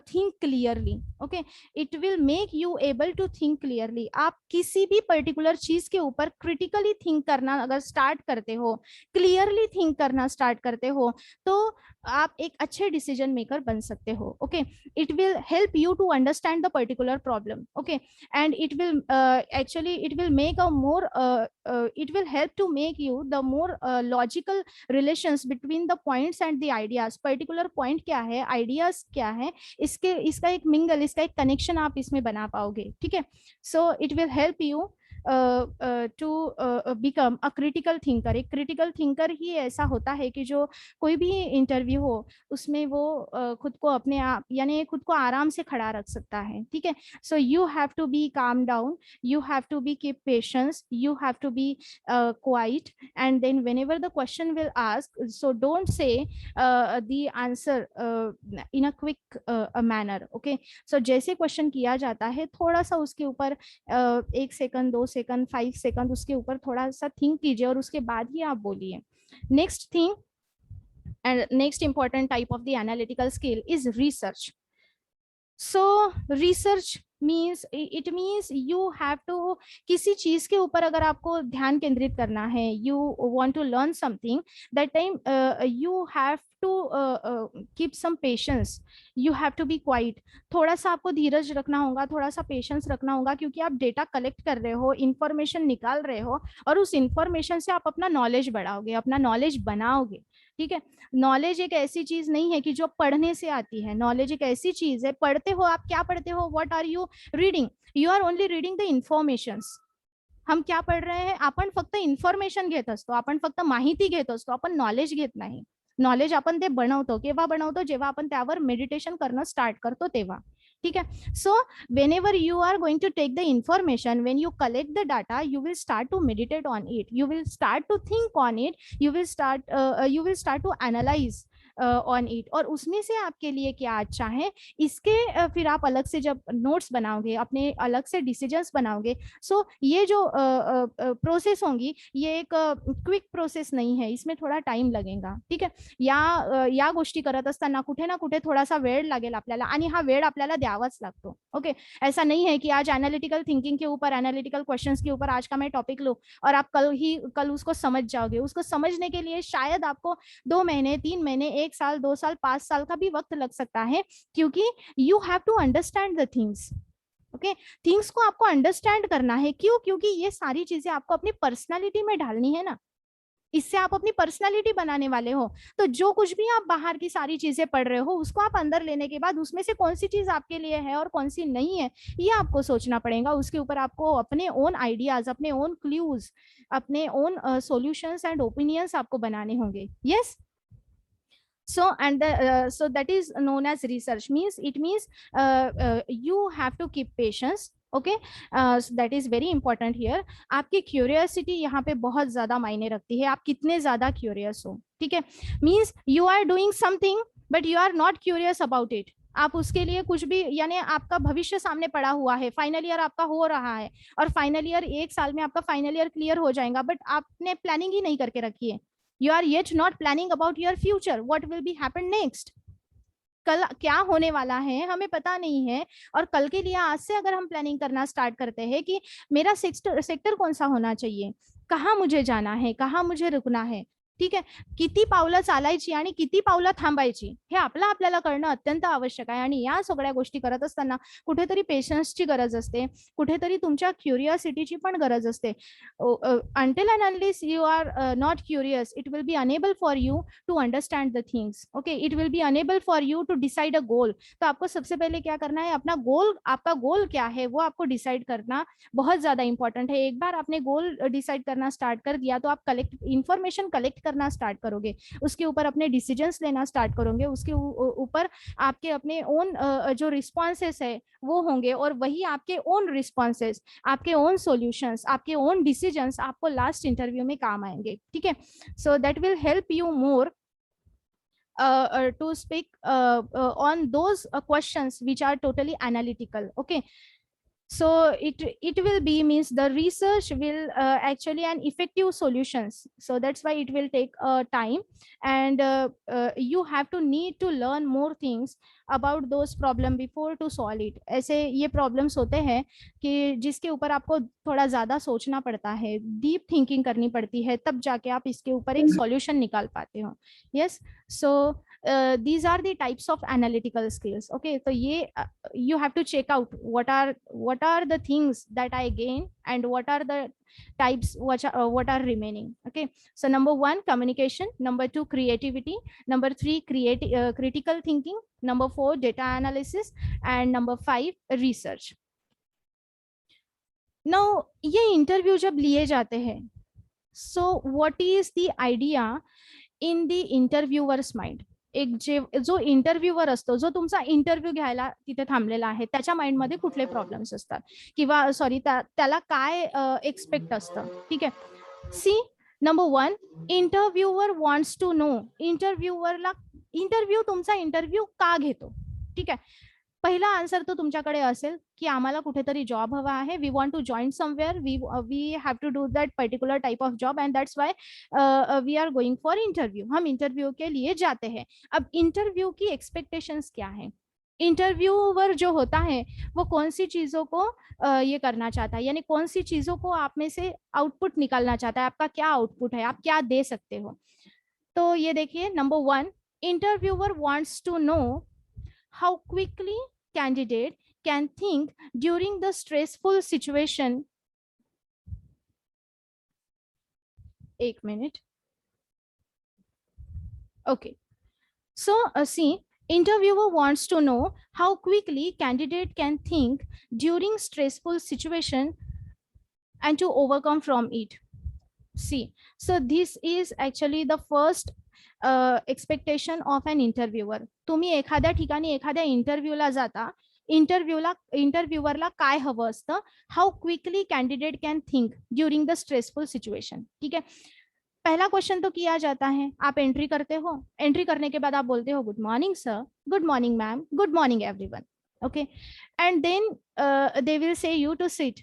think clearly. Okay, it will make you able to think clearly. आप किसी भी particular चीज के ऊपर critically think करना अगर start करते हो, क्लियरली थिंक करना स्टार्ट करते हो, तो आप एक अच्छे डिसीजन मेकर बन सकते हो. Okay, it will help you to understand the particular problem. Okay, and it will actually it will make a more it will help to make you the more logical relations between the points and the ideas. particular point क्या है, ideas क्या है, इसका एक mingle, इसका एक connection आप इसमें बना पाओगे. ठीक है, so it will help you to become a critical thinker. एक critical thinker ही ऐसा होता है कि जो कोई भी इंटरव्यू हो उसमें वो खुद को अपने आप यानी खुद को आराम से खड़ा रख सकता है. ठीक है, so you have to be calm down, you have to be keep patience, you have to be quiet, and then whenever the question will ask, so don't say the answer in a quick manner. Okay, so जैसे question किया जाता है थोड़ा सा उसके ऊपर 1 second 2 second 5 second उसके ऊपर थोड़ा सा थिंक कीजिए और उसके बाद ही आप बोलिए. Next thing and next important type of the analytical skill is research. So research means it means you have to किसी चीज के ऊपर अगर आपको ध्यान केंद्रित करना है, you want to learn something, that time you have to keep some patience, you have to be quiet. थोड़ा सा आपको धीरज रखना होगा, थोड़ा सा पेशेंस रखना होगा, क्योंकि आप डेटा कलेक्ट कर रहे हो, इंफॉर्मेशन निकाल रहे हो, और उस इंफॉर्मेशन से आप अपना नॉलेज बढ़ाओगे, अपना नॉलेज बनाओगे. ठीक है, नॉलेज एक ऐसी चीज नहीं है कि जो पढ़ने से आती है. नॉलेज एक ऐसी चीज है, पढ़ते हो आप, क्या पढ़ते हो, what are you reading? You are only reading the informations. हम क्या पढ़ रहे हैं? आपण फक्त इन्फॉर्मेशन घेत असतो, आपण फक्त माहिती घेत असतो, आपण नॉलेज घेत नाही. नॉलेज आपण ते बनवतो. केव्हा बनवतो? जेव्हा आपण त्यावर मेडिटेशन करणं स्टार्ट करतो तेव्हा. ठीक है, so whenever you are going to take the information, when you collect the data, you will start to meditate on it, you will start to think on it, you will start to analyze on it, और उसमें से आपके लिए क्या अच्छा है इसके फिर आप अलग से जब नोट्स बनाओगे, अपने अलग से डिसीजंस बनाओगे। सो ये जो प्रोसेस होंगी ये एक क्विक प्रोसेस नहीं है, इसमें थोडा टाइम लगेगा, ठीक आहे। या गोष्टी करत असताना कुठे ना कुठे थोडासा वेळ लागेल आपल्याला, आणि हा वेळ आपल्याला द्यावाच लागतो। ओके, ऐसा नहीं है कि आज एनालिटिकल थिंकिंग के ऊपर, एनालिटिकल क्वेश्चंस के ऊपर आज का मैं टॉपिक लूं और आप कल उसको समझ जाओगे। उसको समझने के लिए शायद आपको 2 महीने, 3 महीने, 1 साल, 2 साल, 5 साल का भी वक्त लग सकता है, क्योंकि you have to understand the things. Okay, things को आपको अंडरस्टैंड करना है। क्यों? क्योंकि ये सारी चीजें आपको अपनी पर्सनालिटी में डालनी है ना, इससे आप अपनी पर्सनालिटी बनाने वाले हो। तो जो कुछ भी आप बाहर की सारी चीजें पढ़ रहे हो उसको आप अंदर लेने के बाद उसमें से कौन सी चीज आपके लिए है और कौन सी नहीं है, ये आपको सोचना पड़ेगा। उसके ऊपर आपको अपने ओन आइडियाज, अपने ओन क्लूज, अपने ओन सॉल्यूशंस एंड ओपिनियंस आपको बनाने होंगे। Yes, so that is known as research, means it means you have to keep patience। Okay, that is very important here. आपकी क्यूरियोसिटी यहाँ पे बहुत ज्यादा मायने रखती है, आप कितने ज्यादा क्यूरियस हो, ठीक है। Means you are doing something but you are not curious about it. आप उसके लिए कुछ भी, यानी आपका भविष्य सामने पड़ा हुआ है, फाइनल ईयर आपका हो रहा है और फाइनल ईयर 1 साल में आपका फाइनल ईयर क्लियर हो जाएगा, बट आपने प्लानिंग ही नहीं करके रखी है। You are yet not planning about your future, what will be happen next. कल क्या होने वाला है हमें पता नहीं है, और कल के लिए आज से अगर हम प्लानिंग करना स्टार्ट करते हैं कि मेरा सेक्टर कौन सा होना चाहिए, कहाँ मुझे जाना है, कहाँ मुझे रुकना है, ठीक आहे, किती पावलं चालायची आणि किती पावलं थांबायची, हे आपल्याला कळणं अत्यंत आवश्यक आहे। आणि या सगळ्या गोष्टी करत असताना कुठेतरी पेशन्सची गरज असते, कुठेतरी तुमच्या क्युरियोसिटीची पण गरज असते। until and unless you are not curious, it will be unable for you to understand the things। okay, it will be unable for you to decide a goal। तो आपको सबसे पहले क्या करना है, अपना गोल, आपका गोल क्या है वो आपको डिसाइड करना बहुत ज्यादा इंपॉर्टेंट है। एक बार आपने गोल डिसाइड करना स्टार्ट कर दिया तो आप इंफॉर्मेशन कलेक्ट करना स्टार्ट करोगे, उसके ऊपर अपने डिसीजंस लेना स्टार्ट करोगे, उसके ऊपर आपके अपने ओन जो रिस्पॉन्सेस है वो होंगे, और वही आपके ओन रिस्पॉन्सेस, आपके ओन सॉल्यूशंस, आपके ओन डिसीजंस आपको लास्ट इंटरव्यू में काम आएंगे, ठीक है। So that will help you more to speak on those questions which are totally analytical। okay, so it will be, means the research will actually an effective solutions, so that's why it will take time, and you have to need to learn more things about those problem before to solve it। ऐसे ये problems होते हैं कि जिसके ऊपर आपको थोड़ा ज्यादा सोचना पड़ता है, डीप थिंकिंग करनी पड़ती है, तब जाके आप इसके ऊपर एक सॉल्यूशन निकाल पाते हो। Yes, so these are the types of analytical skills। okay, so ये you have to check out what are the things that I gain and what are the types what are remaining। okay, so number 1 communication, number 2 creativity, number 3 critical thinking, number 4 data analysis, and number 5 research। now ये interview जब लिए जाते हैं, so what is the idea in the interviewer's mind। एक जो interviewer असतो, जो तुमचा इंटरव्ह्यू घ्यायला तिथे थांबलेला आहे, त्याच्या माइंडमध्ये कुठले प्रॉब्लेम्स असतात किंवा सॉरी त्याला काय एक्सपेक्ट असतं, ठीक आहे। See, number 1 interviewer wants to know, interview तुमचा इंटरव्ह्यू का घेतो, ठीक आहे। पहिला आन्सर तो तुमच्याकडे असेल की आम्हाला कुठेतरी जॉब हवा आहे, we want to join somewhere, we have to do that particular type of job and that's why we are going for interview, हम इंटरव्यू के लिए जाते हैं। अब इंटरव्यू की एक्सपेक्टेशंस क्या है, इंटरव्यूवर जो होता है वो कौन सी चीजों को ये करना चाहता है, यानी कौन सी चीजों को आप में से आउटपुट निकालना चाहता है, आपका क्या आउटपुट है, आप क्या दे सकते हो। तो ये देखिए, number 1 interviewer wants to know how quickly candidate can think during the stressful situation। एक minute। okay, so see, interviewer wants to know how quickly candidate can think during stressful situation and to overcome from it। see, so this is actually the first expectation of an interviewer. तुम्ही एखाद्या ठिकाणी एखाद्या इंटरव्ह्यूला जाता, इंटरव्ह्यूअरला काय हवं असतं, how quickly candidate can think during the stressful situation, ठीक आहे। पहला क्वेश्चन तो किया जाता है, आप एंट्री करते हो, एंट्री करने के बाद आप बोलते हो good morning sir, good morning ma'am, good morning everyone, okay, and then they will say you to sit,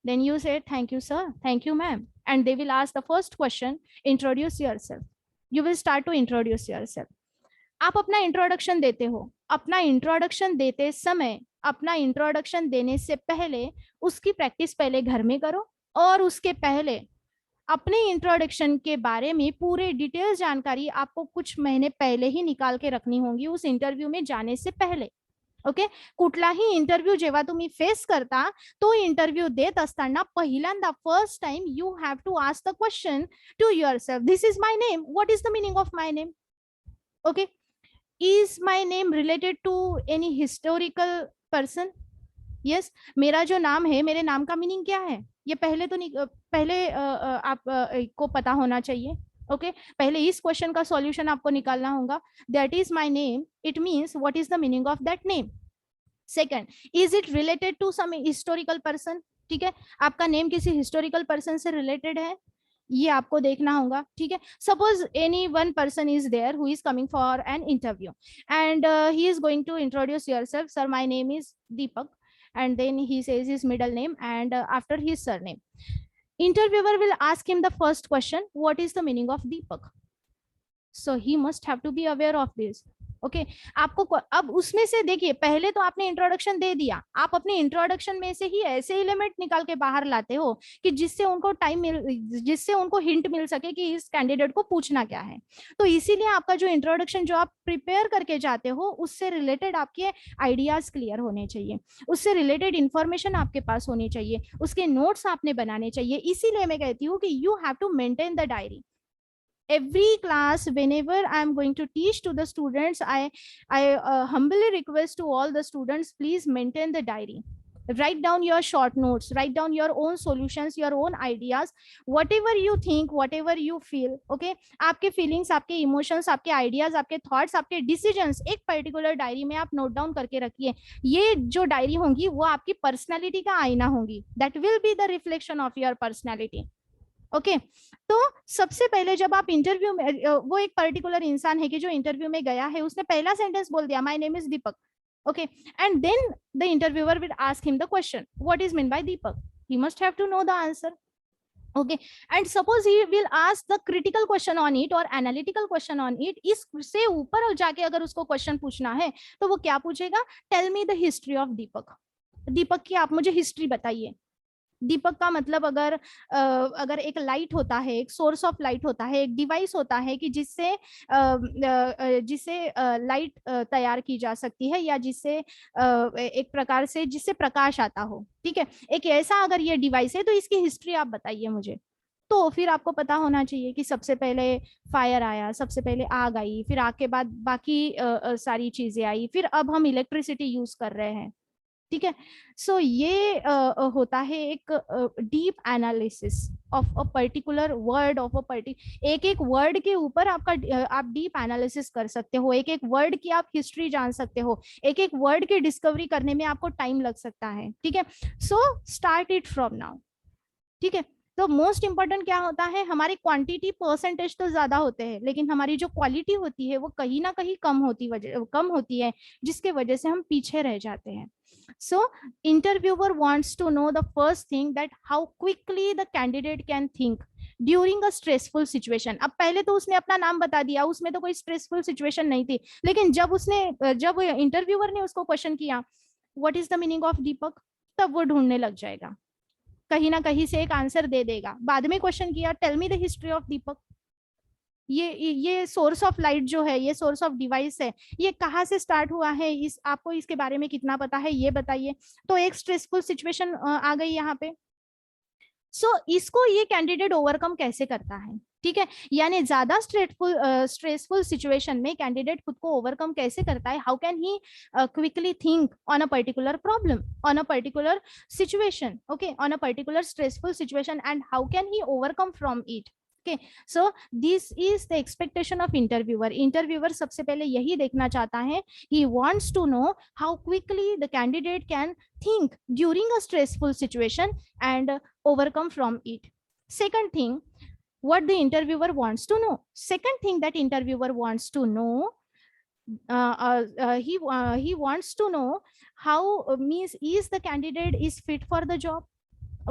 then you say thank you sir, thank you ma'am, and they will ask the first question, introduce yourself, you will start to introduce yourself. आप अपना introduction देते हो, अपना introduction देते समय, अपना introduction देने से पहले उसकी प्रैक्टिस पहले घर में करो, और उसके पहले अपने इंट्रोडक्शन के बारे में पूरे डिटेल जानकारी आपको कुछ महीने पहले ही निकाल के रखनी होगी उस इंटरव्यू में जाने से पहले. ओके, कुठलाही इंटरव्ह्यू जेव्हा तुम्ही फेस करता, तो इंटरव्ह्यू देत असताना पहिल्यांदा first time you have to ask the question to yourself, this is my name, what is the meaning of my name, okay, is my name related to any historical person, yes, मेरा जो नाम है, मेरे नाम का meaning क्या है, ये पहले तो पहले आप को पता होना चाहिए. ओके, पहले इस क्वेश्चन का सॉल्यूशन आपको निकालना होगा. That is my name, it means what is the meaning of that name. Second, is it related to some historical person, ठीक है, आपका नेम किसी हिस्टोरिकल पर्सन से रिलेटेड है, ये आपको देखना होगा. ठीक है, suppose any one person is there who is coming for an interview and he is going to introduce yourself, sir my name is Deepak, and then he says his middle name and after his surname. Interviewer will ask him the first question, what is the meaning of Deepak? So he must have to be aware of this. Okay, आपको अब उसमें से देखिए, पहले तो आपने introduction दे दिया, आप अपने इंट्रोडक्शन में से ही ऐसे एलिमेंट निकाल के बाहर लाते हो कि जिससे उनको हिंट मिल सके कि इस कैंडिडेट को पूछना क्या है. तो इसीलिए आपका जो इंट्रोडक्शन जो आप प्रिपेयर करके जाते हो, उससे रिलेटेड आपके आइडियाज क्लियर होने चाहिए, उससे रिलेटेड इंफॉर्मेशन आपके पास होनी चाहिए, उसके नोट्स आपने बनाने चाहिए. इसीलिए मैं कहती हूँ कि you have to maintain the diary. Every class, whenever I am going to teach to the students, I humbly request to all the students, please maintain the diary. Write down your short notes, write down your own solutions, your own ideas, whatever you think, whatever you feel. Okay, आपके feelings, आपके emotions, आपके ideas, आपके thoughts, आपके decisions एक particular diary में आप note down करके रखिए. ये जो डायरी होंगी वो आपकी पर्सनैलिटी का आईना होंगी. That will be the reflection of your personality. Okay, तो सबसे पहले जब आप इंटरव्यू में, वो एक पर्टिकुलर इंसान है कि जो इंटरव्यू में गया है, उसने पहला सेंटेंस बोल दिया my name is Deepak, okay, and then the interviewer will ask him the question what is mean by Deepak. He must have to know the answer. Okay, and suppose he will ask the critical question on it और analytical question on it. इससे ऊपर जाके अगर उसको question पूछना है तो वो क्या पूछेगा, tell me the history of Deepak. Deepak की आप मुझे हिस्ट्री बताइए. दीपक का मतलब अगर एक लाइट होता है, एक सोर्स ऑफ लाइट होता है, एक डिवाइस होता है कि जिससे लाइट तैयार की जा सकती है, या जिससे एक प्रकार से जिससे प्रकाश आता हो. ठीक है, एक ऐसा अगर ये डिवाइस है तो इसकी हिस्ट्री आप बताइए मुझे. तो फिर आपको पता होना चाहिए कि सबसे पहले फायर आया, सबसे पहले आग आई, फिर आग के बाद बाकी सारी चीजें आई, फिर अब हम इलेक्ट्रिसिटी यूज कर रहे हैं. ठीक है, सो ये होता है एक deep analysis of a particular word, of a एक एक वर्ड के ऊपर आप डीप एनालिसिस कर सकते हो, एक एक वर्ड की आप हिस्ट्री जान सकते हो, एक एक वर्ड की डिस्कवरी करने में आपको टाइम लग सकता है. ठीक है, so start it from now. ठीक है, तो मोस्ट इंपॉर्टेंट क्या होता है, हमारी क्वांटिटी परसेंटेज तो ज्यादा होते हैं, लेकिन हमारी जो क्वालिटी होती है वो कहीं ना कहीं कम होती है, जिसके वजह से हम पीछे रह जाते हैं. So interviewer wants to know the first thing, that how quickly the candidate can think during a stressful situation. अब पहले तो उसने अपना नाम बता दिया, उसमें तो कोई स्ट्रेसफुल सिचुएशन नहीं थी, लेकिन जब इंटरव्यूअर ने उसको क्वेश्चन किया what is the meaning of Deepak, तब वो ढूंढने लग जाएगा, कहीं ना कहीं से एक आंसर दे देगा. बाद में क्वेश्चन किया tell me the history of Deepak, ये सोर्स ऑफ लाइट जो है, ये सोर्स ऑफ डिवाइस है, ये कहाँ से स्टार्ट हुआ है, आपको इसके बारे में कितना पता है, ये बताइए. तो एक स्ट्रेसफुल सिचुएशन आ गई यहाँ पे. सो इसको ये कैंडिडेट ओवरकम कैसे करता है. ठीक है, यानी ज्यादा स्ट्रेसफुल सिचुएशन में कैंडिडेट खुद को ओवरकम कैसे करता है, how can he quickly think on a particular problem, on a particular situation, okay, on a particular stressful situation, and how can he overcome from it. Okay, so this is the expectation of interviewer. Interviewer सबसे पहले यही देखना चाहता है, he wants to know how quickly the candidate can think during a stressful situation and overcome from it. Second thing, what the interviewer wants to know. Second thing that interviewer wants to know, he wants to know how means is the candidate is fit for the job.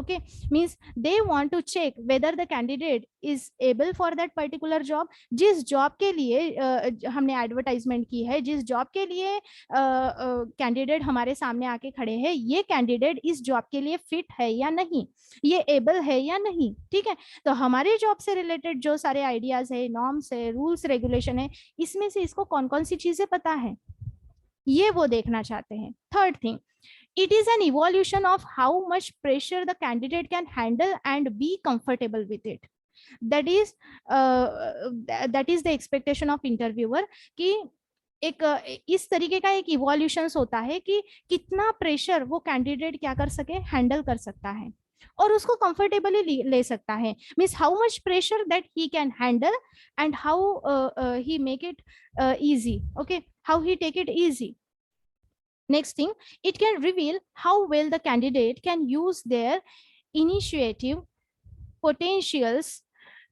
Okay, means they want to check whether the candidate is able for that particular job. जिस job के लिए हमने advertisement की है, जिस job के लिए candidate हमारे सामने आके खड़े हैं, ये कैंडिडेट इस जॉब के लिए फिट है या नहीं, ये एबल है या नहीं। ठीक है, तो हमारे जॉब से रिलेटेड जो सारे आइडियाज है, नॉर्म्स है, रूल्स रेगुलेशन है, इसमें से इसको कौन कौन सी चीजें पता है, ये वो देखना चाहते हैं। Third thing, it is an evolution of how much pressure the candidate can handle and be comfortable with it. That is the expectation of interviewer कि एक इस तरीके का एक इवोल्यूशंस होता है कि कितना प्रेशर वो कैंडिडेट क्या कर सके, हैंडल कर सकता है और उसको कंफर्टेबली ले सकता है। Means how much pressure that he can handle and how he make it easy. Okay, how he take it easy. Next thing, it can reveal how well the candidate can use their initiative, potentials,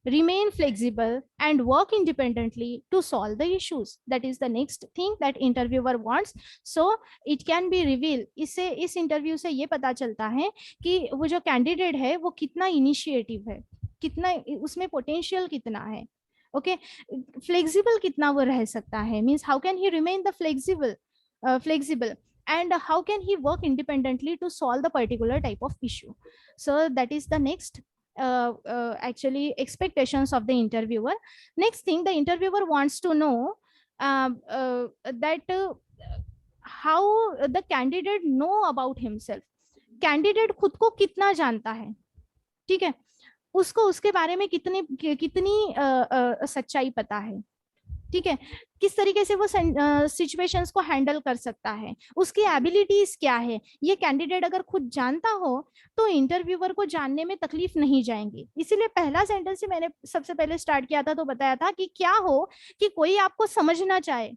remain flexible, and work independently to solve the issues. That is the next thing that interviewer wants. So it can be revealed. इससे इस interview से ये पता चलता है कि वो जो कैंडिडेट है वो कितना इनिशिएटिव है, कितना उसमें पोटेंशियल कितना है। ओके, फ्लेक्सिबल कितना वो रह सकता है, means how can he remain the flexible, and how can he work independently to solve the particular type of issue. So that is the next actually expectations of the interviewer. Next thing, the interviewer wants to know that how the candidate know about himself. Candidate खुद को कितना जानता है, ठीक है, उसको उसके बारे में कितनी सच्चाई पता है, ठीक है, किस तरीके से वो सिचुएशंस को हैंडल कर सकता है, उसकी एबिलिटीज क्या है, ये कैंडिडेट अगर खुद जानता हो तो इंटरव्यूअर को जानने में तकलीफ नहीं जाएंगी। इसीलिए पहला सेंटेंस ही मैंने सबसे पहले स्टार्ट किया था तो बताया था कि क्या हो कि कोई आपको समझना चाहे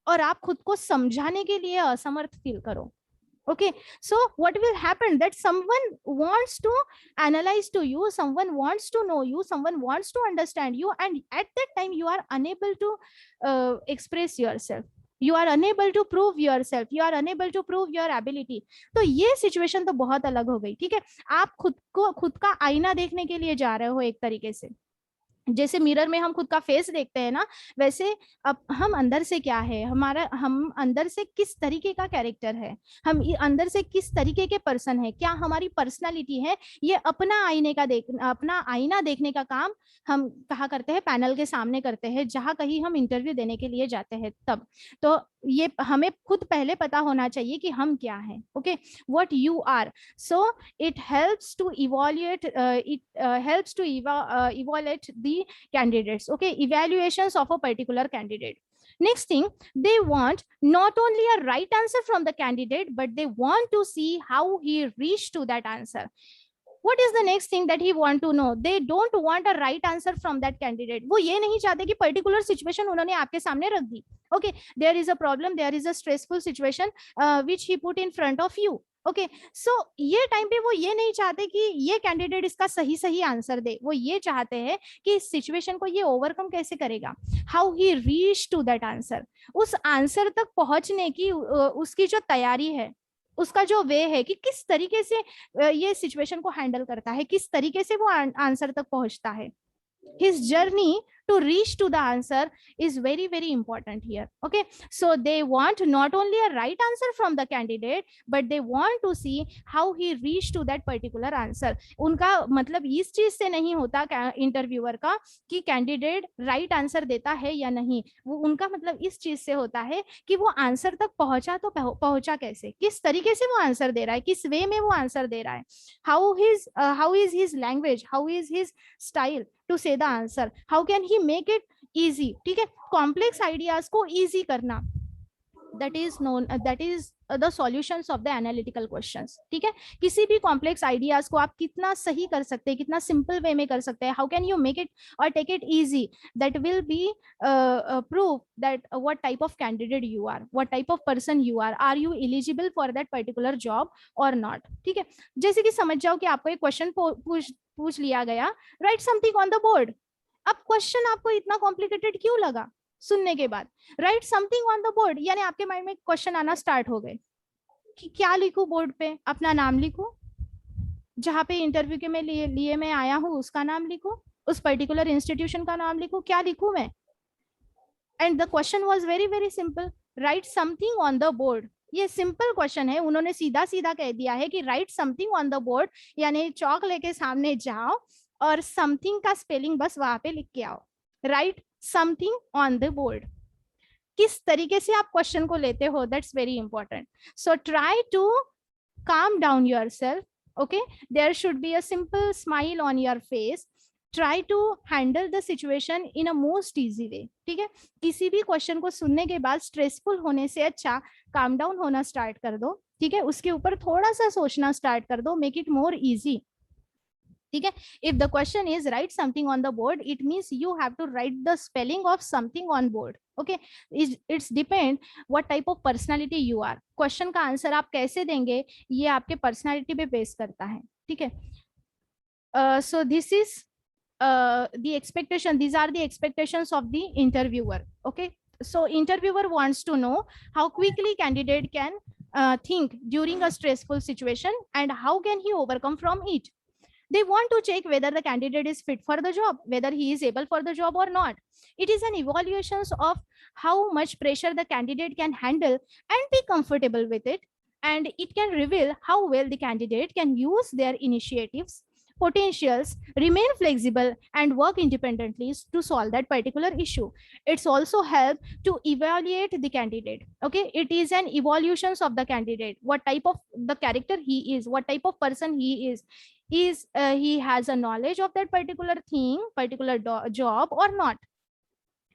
और आप खुद को समझाने के लिए असमर्थ फील करो। Okay, so what will happen that someone wants to analyze to you, someone wants to know you, someone wants to understand you, and at that time you are unable to express yourself, you are unable to prove yourself, you are unable to prove your ability. तो ये situation तो बहुत अलग हो गई। ठीक है, आप खुद का आईना देखने के लिए जा रहे हो, एक तरीके से जैसे मिरर में हम खुद का फेस देखते हैं ना, वैसे अब हम अंदर से क्या है, हम अंदर से किस तरीके का कैरेक्टर है, हम अंदर से किस तरीके के पर्सन है, क्या हमारी पर्सनालिटी है, ये अपना आईना देखने का काम हम कहाँ करते हैं, पैनल के सामने करते हैं, जहाँ कहीं हम इंटरव्यू देने के लिए जाते हैं तब। तो ये हमें खुद पहले पता होना चाहिए कि हम क्या हैं। Okay, what you are. So it helps to evaluate the candidates. Okay, evaluations of a particular candidate. Next thing, they want not only a right answer from the candidate, but they want to see how he reached to that answer. What is the next thing that he want to know? They don't want a right answer from that candidate. वो ये नहीं चाहते कि particular situation उन्होंने आपके सामने रख दी। Okay, there is a problem, there is a stressful situation which he put in front of you. Okay, so ये टाइम पे वो ये नहीं चाहते कि ये कैंडिडेट इसका सही आंसर दे, वो ये चाहते हैं कि इस सिचुएशन को ये ओवरकम कैसे करेगा, how he reach to that answer, उस आंसर तक पहुंचने की उसकी जो तैयारी है, उसका जो वे है कि किस तरीके से ये सिचुएशन को हैंडल करता है, किस तरीके से वो आंसर तक पहुंचता है। His journey to reach to the answer is very important here. Okay, so they want not only a right answer from the candidate, but they want to see how he reached to that particular answer. उनका मतलब इस चीज से नहीं होता interviewer का कि candidate right answer देता है या नहीं, वो उनका मतलब इस चीज से होता है कि वो आंसर तक पहुंचा तो पहुंचा कैसे, किस तरीके से वो आंसर दे रहा है, किस वे में वो आंसर दे रहा है, how is his language, how is his style to say the answer, how can he make it easy. ठीक है, कॉम्प्लेक्स आइडियाज को इजी करना, that is the solutions of the analytical questions. ठीक है, किसी भी कॉम्प्लेक्स आइडियाज को आप कितना सही कर सकते हैं, कितना सिंपल वे में कर सकते हैं, how can you make it or take it easy, that will be proof that what type of candidate you are, what type of person you are you eligible for that particular job or not. ठीक है, जैसे कि समझ जाओ कि आपको एक question पूछ लिया गया, write something on the board. अब क्वेश्चन आपको इतना कॉम्प्लिकेटेड क्यों लगा सुनने के बाद? Right something on the board, यानी आपके माइंड में क्वेश्चन आना स्टार्ट हो गए कि क्या लिखूं बोर्ड पे? अपना नाम लिखूं, जहाँ पे इंटरव्यू के लिए मैं आया हूँ उसका नाम लिखूं, उस पर्टिकुलर इंस्टीट्यूशन का नाम लिखूं, क्या लिखूं मैं? And the question was very very simple, right something on the board. ये सिंपल क्वेश्चन है, उन्होंने सीधा सीधा कह दिया है कि right something on the board, यानी चौक लेके सामने जाओ और समथिंग का स्पेलिंग बस वहां पे लिख के आओ, write something on the board. किस तरीके से आप क्वेश्चन को लेते हो, that's very important. So try to calm down yourself, okay? There should be a simple smile on your face. Try to handle the situation in a most easy way, ठीक है? किसी भी क्वेश्चन को सुनने के बाद स्ट्रेसफुल होने से अच्छा काम डाउन होना स्टार्ट कर दो, ठीक है? उसके ऊपर थोड़ा सा सोचना स्टार्ट कर दो, मेक इट मोर इजी, ठीक है? If the question is write something on the board, it means you have to write the spelling of something on board, okay? It's depend what type of personality you are. Question का answer आप कैसे देंगे ये आपके personality पे base करता है, ठीक है? So this is the expectation, these are the expectations of the interviewer, okay? So interviewer wants to know how quickly candidate can think during a stressful situation and how can he overcome from it. They want to check whether the candidate is fit for the job, whether he is able for the job or not. It is an evaluation of how much pressure the candidate can handle and be comfortable with it, and it can reveal how well the candidate can use their initiatives, potentials, remain flexible and work independently to solve that particular issue. It's also help to evaluate the candidate, okay? It is an evaluations of the candidate, what type of the character he is, what type of person he is he has a knowledge of that particular thing, particular job or not,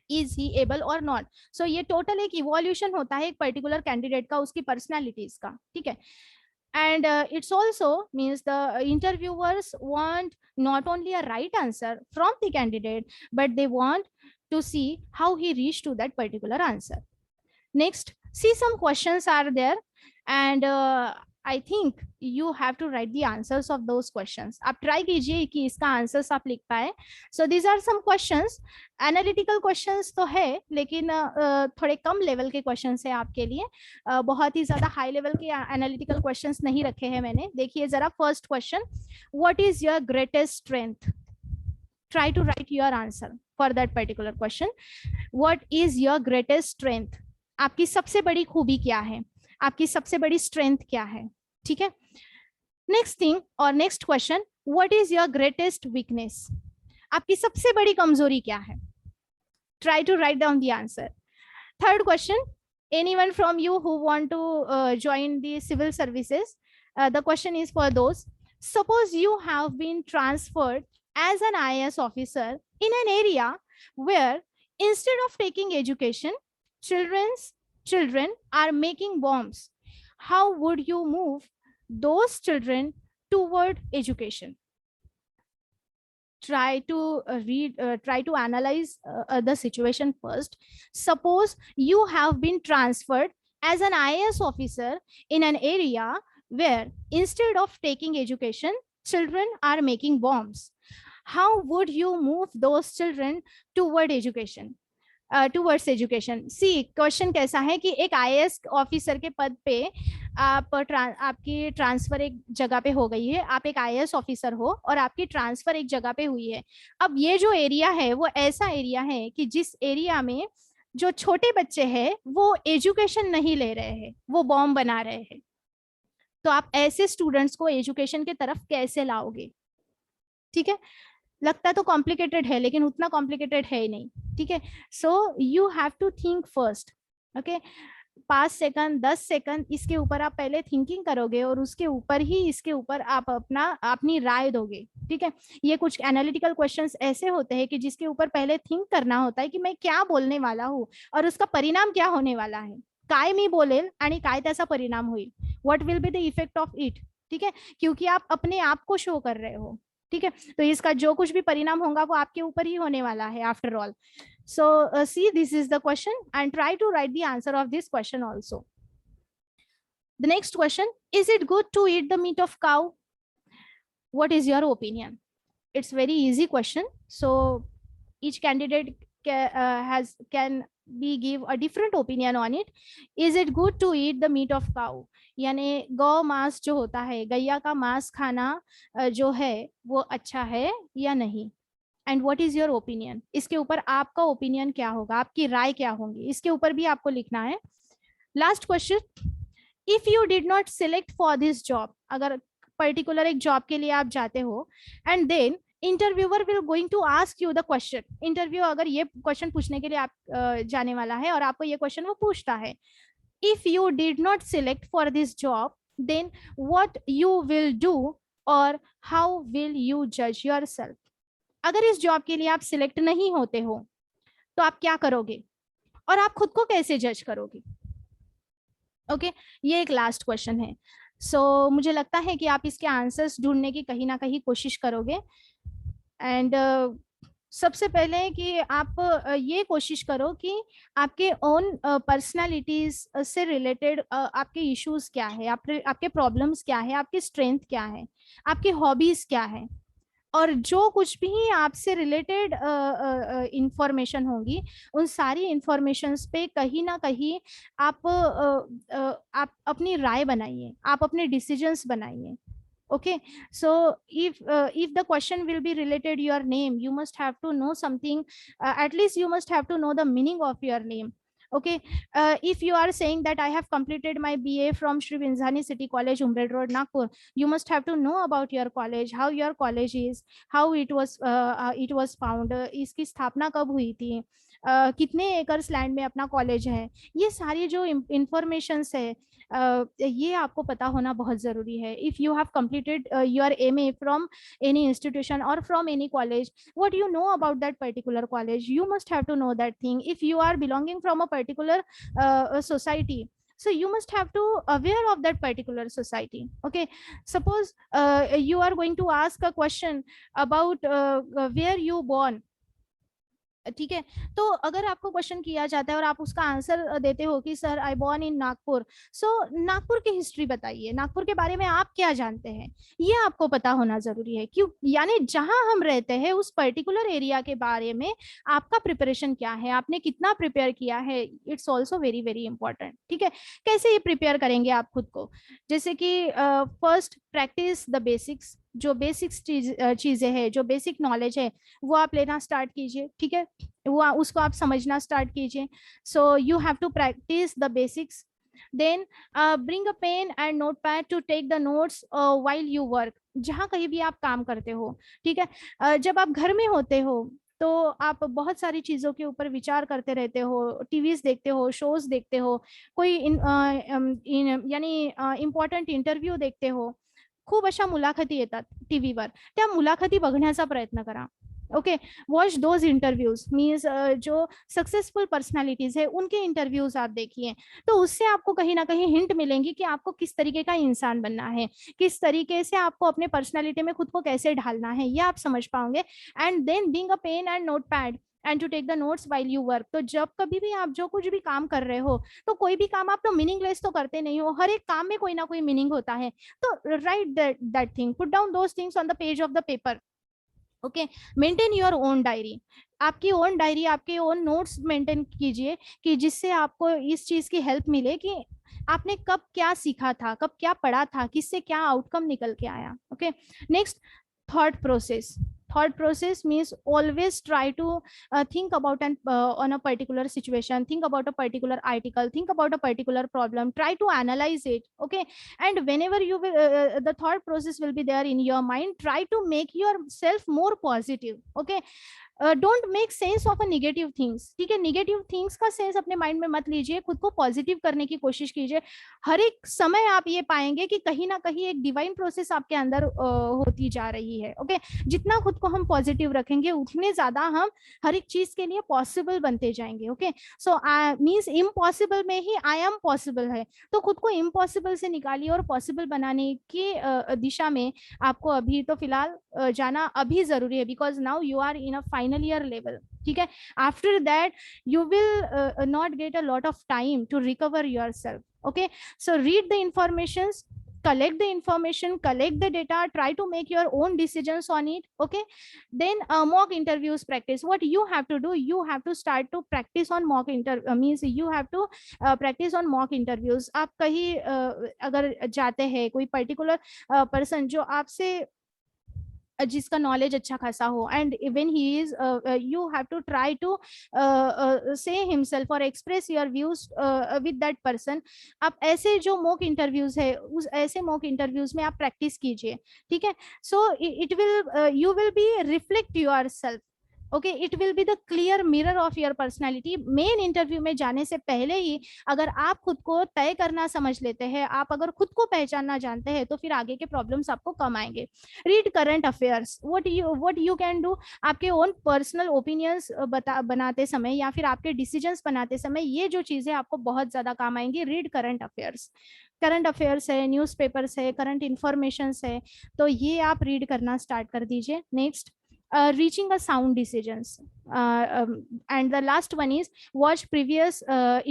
is he able or not. So ये total एक evaluation होता है एक particular candidate का, उसकी personalities का, ठीक है? And it's also means the interviewers want not only a right answer from the candidate, but they want to see how he reached to that particular answer. Next, see some questions are there, and I think you have to write the answers of those questions. आप try कीजिए कि इसका answers आप लिख पाए. So these are some questions. Analytical questions तो है, लेकिन थोड़े कम level के questions है आपके लिए. बहुत ही ज़्यादा high level के analytical questions नहीं रखे हैं मैंने. देखिए ज़रा first question. What is your greatest strength? Try to write your answer for that particular question. What is your greatest strength? आपकी सबसे बड़ी खूबी क्या है, आपकी सबसे बड़ी स्ट्रेंथ क्या है, ठीक है? नेक्स्ट थिंग और next question, what is your greatest weakness? आपकी सबसे बड़ी कमजोरी क्या है? Try to write down the answer. Third question, anyone from you who want to join the civil services, the question is for those. Suppose you have been transferred as an IAS officer in an area where instead of taking education, children are making bombs. How would you move those children toward education? Try to try to analyze the situation first. Suppose you have been transferred as an IAS officer in an area where instead of taking education, children are making bombs. How would you move those children toward education? Towards education. See, question कैसा है कि एक IAS officer के पद पे आपकी transfer एक जगह पे हो गई है, आप एक IAS ऑफिसर हो और आपकी ट्रांसफर एक जगह पे हुई है. अब ये जो एरिया है वो ऐसा एरिया है कि जिस एरिया में जो छोटे बच्चे हैं वो एजुकेशन नहीं ले रहे हैं, वो बॉम्ब बना रहे हैं. तो आप ऐसे स्टूडेंट्स को एजुकेशन की तरफ कैसे लाओगे? ठीक है, लगता तो कॉम्प्लिकेटेड है लेकिन उतना कॉम्प्लिकेटेड है ही नहीं, ठीक है? So you have to think first, okay? 5 second 10 second इसके ऊपर आप पहले थिंकिंग करोगे और उसके ऊपर ही इसके ऊपर आप अपनी राय दोगे, ठीक है? ये कुछ एनालिटिकल क्वेश्चंस ऐसे होते हैं कि जिसके ऊपर पहले थिंक करना होता है कि मैं क्या बोलने वाला हूँ और उसका परिणाम क्या होने वाला है. काय मी बोलेल आणि काय त्याचा परिणाम होईल, what will be the effect of it, ठीक है? क्योंकि आप अपने आप को शो कर रहे हो, ठीक है? तो इसका जो कुछ भी परिणाम होगा वो आपके ऊपर ही होने वाला है after all. So see, this is the question and try to write the answer of this question also. The next question, is it good to eat the meat of cow? What is your opinion? It's very easy question. So each candidate can be give a different opinion on it. Is it good to eat the meat of cow? यानी गौ मांस जो होता है, गैया का मांस खाना जो है वो अच्छा है या नहीं? And what is your opinion? इसके ऊपर आपका ओपिनियन क्या होगा, आपकी राय क्या होगी, इसके ऊपर भी आपको लिखना है. Last question, if you did not select for this job, अगर पर्टिकुलर एक जॉब के लिए आप जाते हो and then interviewer will going to ask you the question. Interview अगर ये क्वेश्चन पूछने के लिए आप जाने वाला है और आपको ये क्वेश्चन वो पूछता है, if you did not select for this job, then what you will do or how will you judge yourself? अगर इस जॉब के लिए आप सिलेक्ट नहीं होते हो तो आप क्या करोगे और आप खुद को कैसे जज करोगे? ओके, ये एक लास्ट क्वेश्चन है. सो मुझे लगता है कि आप इसके आंसर्स ढूंढने की कहीं ना कहीं कोशिश करोगे. एंड सबसे पहले कि आप ये कोशिश करो कि आपके ओन पर्सनालिटीज से रिलेटेड आपके इश्यूज क्या है, आपके प्रॉब्लम्स क्या है, आपकी स्ट्रेंथ क्या है, आपकी हॉबीज क्या है, और जो कुछ भी आपसे रिलेटेड इंफॉर्मेशन होगी उन सारी इंफॉर्मेशंस पे कहीं ना कहीं आप अपनी राय बनाइए, आप अपने डिसीजंस बनाइए. Okay, so if the question will be related your name, you must have to know something, at least you must have to know the meaning of your name. Okay, if you are saying that I have completed my BA from Shri Binzhani City College, Umred Road, Nagpur, you must have to know about your college, how your college is, how it was found, इसकी स्थापना कब हुई थी, कितने acres land में अपना college है, ये सारी जो इंफॉर्मेशंस है ये आपको पता होना बहुत जरूरी है. If you have completed your MA from any institution or from any college, what you know about that particular college, you must have to know that thing. If you are belonging from a particular society, so you must have to aware of that particular society. Okay, suppose you are going to ask a question about where you born. ठीक है, तो अगर आपको question किया जाता है और आप उसका आंसर देते हो कि sir I born in Nagpur, so Nagpur की हिस्ट्री बताइए, नागपुर के बारे में आप क्या जानते हैं, ये आपको पता होना जरूरी है. क्यों? यानी जहां हम रहते हैं उस पर्टिकुलर एरिया के बारे में आपका प्रिपरेशन क्या है, आपने कितना प्रिपेयर किया है, it's also very very important. ठीक है, कैसे ये प्रिपेयर करेंगे आप खुद को? जैसे कि फर्स्ट प्रैक्टिस द बेसिक्स, जो बेसिक्स चीजें हैं, जो बेसिक नॉलेज है वो आप लेना स्टार्ट कीजिए. ठीक है, वो उसको आप समझना स्टार्ट कीजिए. So you have to practice the basics. Then bring a pen and note pad to take the notes while you work. जहां कहीं भी आप काम करते हो, ठीक है, जब आप घर में होते हो तो आप बहुत सारी चीजों के ऊपर विचार करते रहते हो, टीवीज देखते हो, शोज देखते हो, कोई यानी इम्पॉर्टंट इंटरव्यू देखते हो, खूप अशा मुलाखती येतात टीव्हीवर, त्या मुलाखती बघण्याचा प्रयत्न करा. Okay, watch those interviews, means जो सक्सेसफुल पर्सनालिटीज है उनके इंटरव्यूज आप देखिए, तो उससे आपको कहीं ना कहीं हिंट मिलेंगी कि आपको किस तरीके का इंसान बनना है, किस तरीके से आपको अपने पर्सनालिटी में खुद को कैसे ढालना है, ये आप समझ पाओगे. And then bring a pen and note pad and to take the notes while you work. तो जब कभी भी आप जो कुछ भी काम कर रहे हो, तो कोई भी काम आप तो मीनिंगलेस तो करते नहीं हो, हर एक काम में कोई ना कोई मीनिंग होता है. तो right that thing, put down those things on the page of the paper. Okay, maintain your own diary, आपकी ओन डायरी, आपके ओन नोट्स मेंटेन कीजिए कि जिससे आपको इस चीज की हेल्प मिले कि आपने कब क्या सीखा था, कब क्या पढ़ा था, किससे क्या आउटकम निकल के आया. Okay, next, thought process. Thought process means always try to think about on a particular situation, think about a particular article, think about a particular problem, try to analyze it. Okay, and whenever you will the thought process will be there in your mind, try to make yourself more positive. Okay, don't make sense of a negative things. ठीक है, negative things का sense अपने mind में मत लीजिए, खुद को positive करने की कोशिश कीजिए. हर एक समय आप ये पाएंगे कि कहीं ना कहीं एक डिवाइन प्रोसेस आपके अंदर होती जा रही है. ओके, जितना खुद को हम पॉजिटिव रखेंगे उतने ज्यादा हम हर एक चीज के लिए पॉसिबल बनते जाएंगे. ओके, सो मीन्स इम्पॉसिबल में ही आई एम पॉसिबल है, तो खुद को इम्पॉसिबल से निकालिए और पॉसिबल बनाने की दिशा में आपको अभी तो फिलहाल जाना अभी जरूरी है, because now you are in a final year level. ठीक है, after that you will not get a lot of time to recover yourself. Okay, so read the informations, collect the information, collect the data, try to make your own decisions on it. Okay, then mock interviews practice. What you have to do, you have to start to practice on means you have to practice on mock interviews. आप कहीं अगर जाते हैं, कोई particular person जो आपसे जिसका knowledge अच्छा खासा हो, and even he is, you have to try to say himself और express your views with that person. आप ऐसे जो मॉक इंटरव्यूज है, उस ऐसे मॉक इंटरव्यूज में आप प्रैक्टिस कीजिए. ठीक है, so it will, you will be reflect your self. Okay, it will be the clear mirror of your personality. Main interview में जाने से पहले ही अगर आप खुद को तय करना समझ लेते हैं, आप अगर खुद को पहचानना जानते हैं, तो फिर आगे के प्रॉब्लम्स आपको कम आएंगे. Read current affairs. What you can do, आपके ओन पर्सनल ओपिनियंस बनाते समय या फिर आपके डिसीजंस बनाते समय ये जो चीजें आपको बहुत ज्यादा काम आएंगी. Read current affairs. Current affairs है, न्यूज़पेपर्स है, करंट इंफॉर्मेशन है, तो ये आप रीड करना स्टार्ट कर दीजिए. Next, reaching a sound decisions, and the last one is watch previous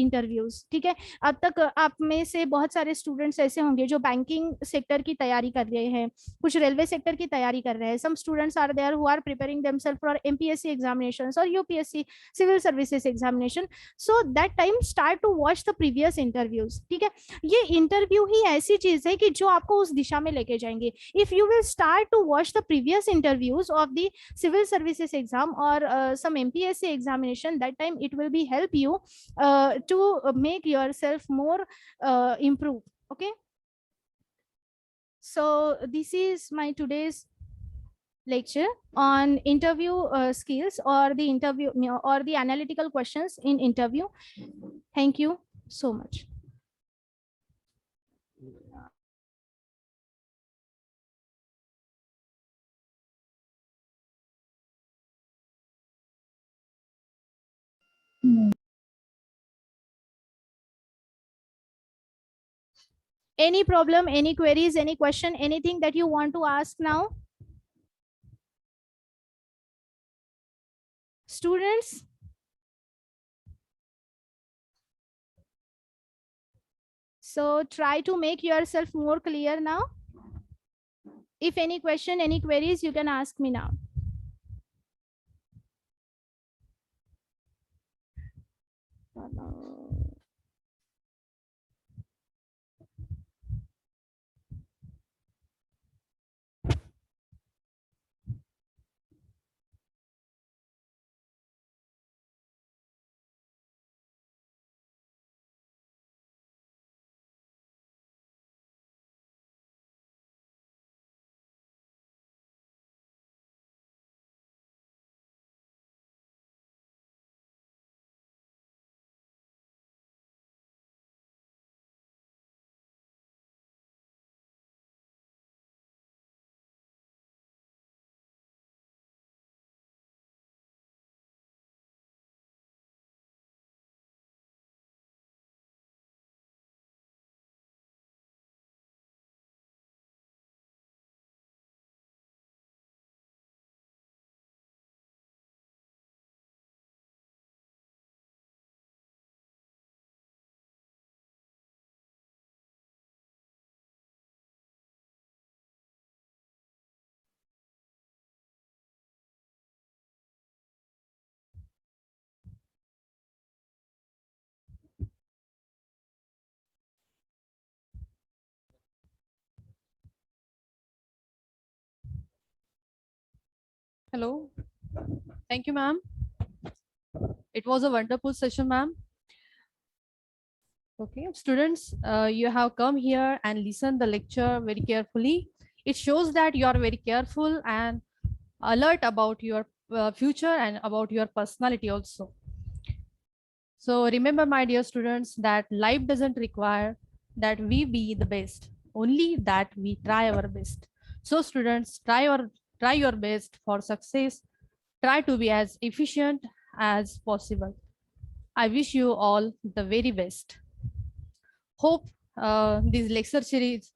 interviews. ठीक है, अब तक आप में से बहुत सारे स्टूडेंट्स ऐसे होंगे जो बैंकिंग सेक्टर की तैयारी कर रहे हैं, कुछ रेलवे सेक्टर की तैयारी कर रहे हैं. Some students are there who are preparing themselves for MPSC examinations or UPSC civil services examination. So that time start to watch the previous interviews. ठीक है, ये इंटरव्यू ही ऐसी चीज है कि जो आपको उस दिशा में लेके जाएंगे. If you will start to watch the previous interviews of the civil services exam or some MPSC examination, that time it will be help you to make yourself more improve. Okay, so this is my today's lecture on interview skills or the interview or the analytical questions in interview. Thank you so much. Any problem, any queries, any question, anything that you want to ask now? Students? So try to make yourself more clear now. If any question, any queries, you can ask me now. Hello. Thank you, ma'am. It was a wonderful session, ma'am. Okay, students, you have come here and listened the lecture very carefully. It shows that you are very careful and alert about your future and about your personality also. So remember, my dear students, that life doesn't require that we be the best, only that we try our best. So students, try your best for success. Try to be as efficient as possible. I wish you all the very best. Hope this lecture series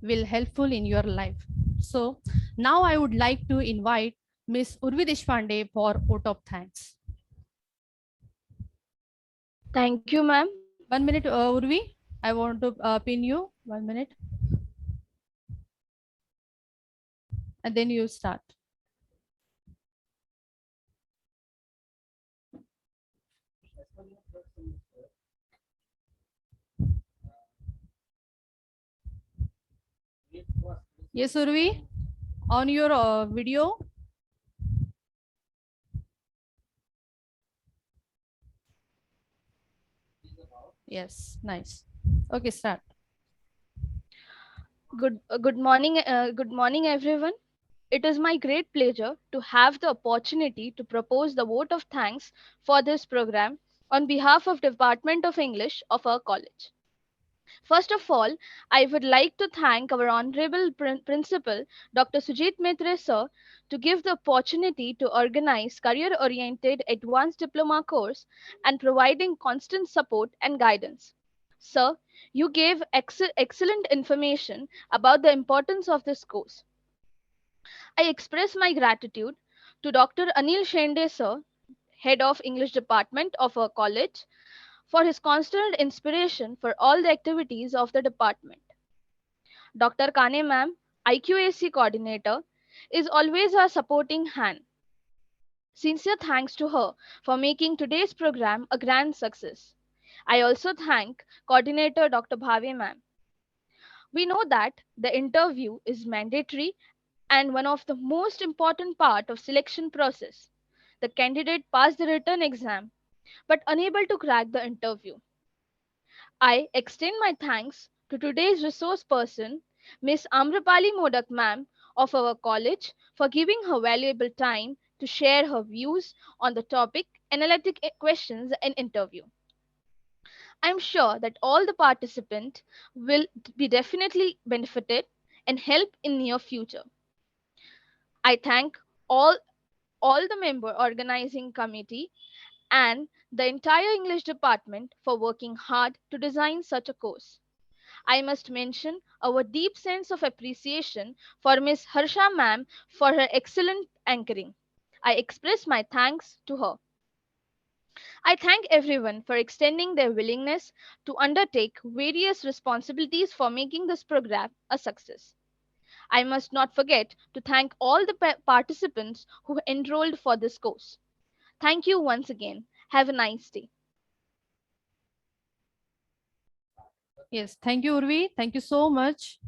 will helpful in your life. So now I would like to invite Miss Urvi Deshpande for vote of thanks. Thank you, ma'am. 1 minute, Urvi. I want to pin you. 1 minute. and then you start. Yes, Urvi, on your video. Yes, nice. Okay, start. Good morning, everyone. It is my great pleasure to have the opportunity to propose the vote of thanks for this program on behalf of Department of English of our college. First of all, I would like to thank our Honorable Principal, Dr. Sujit Maitre sir, to give the opportunity to organize career-oriented advanced diploma course and providing constant support and guidance. Sir, you gave excellent information about the importance of this course. I express my gratitude to Dr. Anil Shende sir, Head of English Department of our college, for his constant inspiration for all the activities of the department. Dr. Kane ma'am, IQAC coordinator, is always our supporting hand. Sincere thanks to her for making today's program a grand success. I also thank coordinator Dr. Bhave ma'am. We know that the interview is mandatory and one of the most important part of selection process. The candidate passed the written exam but unable to crack the interview. I extend my thanks to today's resource person, Miss Amrapali Modak ma'am of our college for giving her valuable time to share her views on the topic analytic questions and interview. I'm sure that all the participants will be definitely benefited and help in near future. I thank all all the member organizing committee and the entire English department for working hard to design such a course. I must mention our deep sense of appreciation for Miss Harsha ma'am for her excellent anchoring. I express my thanks to her. I thank everyone for extending their willingness to undertake various responsibilities for making this program a success. I must not forget to thank all the participants who enrolled for this course. Thank you once again. Have a nice day. Yes, thank you, Urvi. Thank you so much.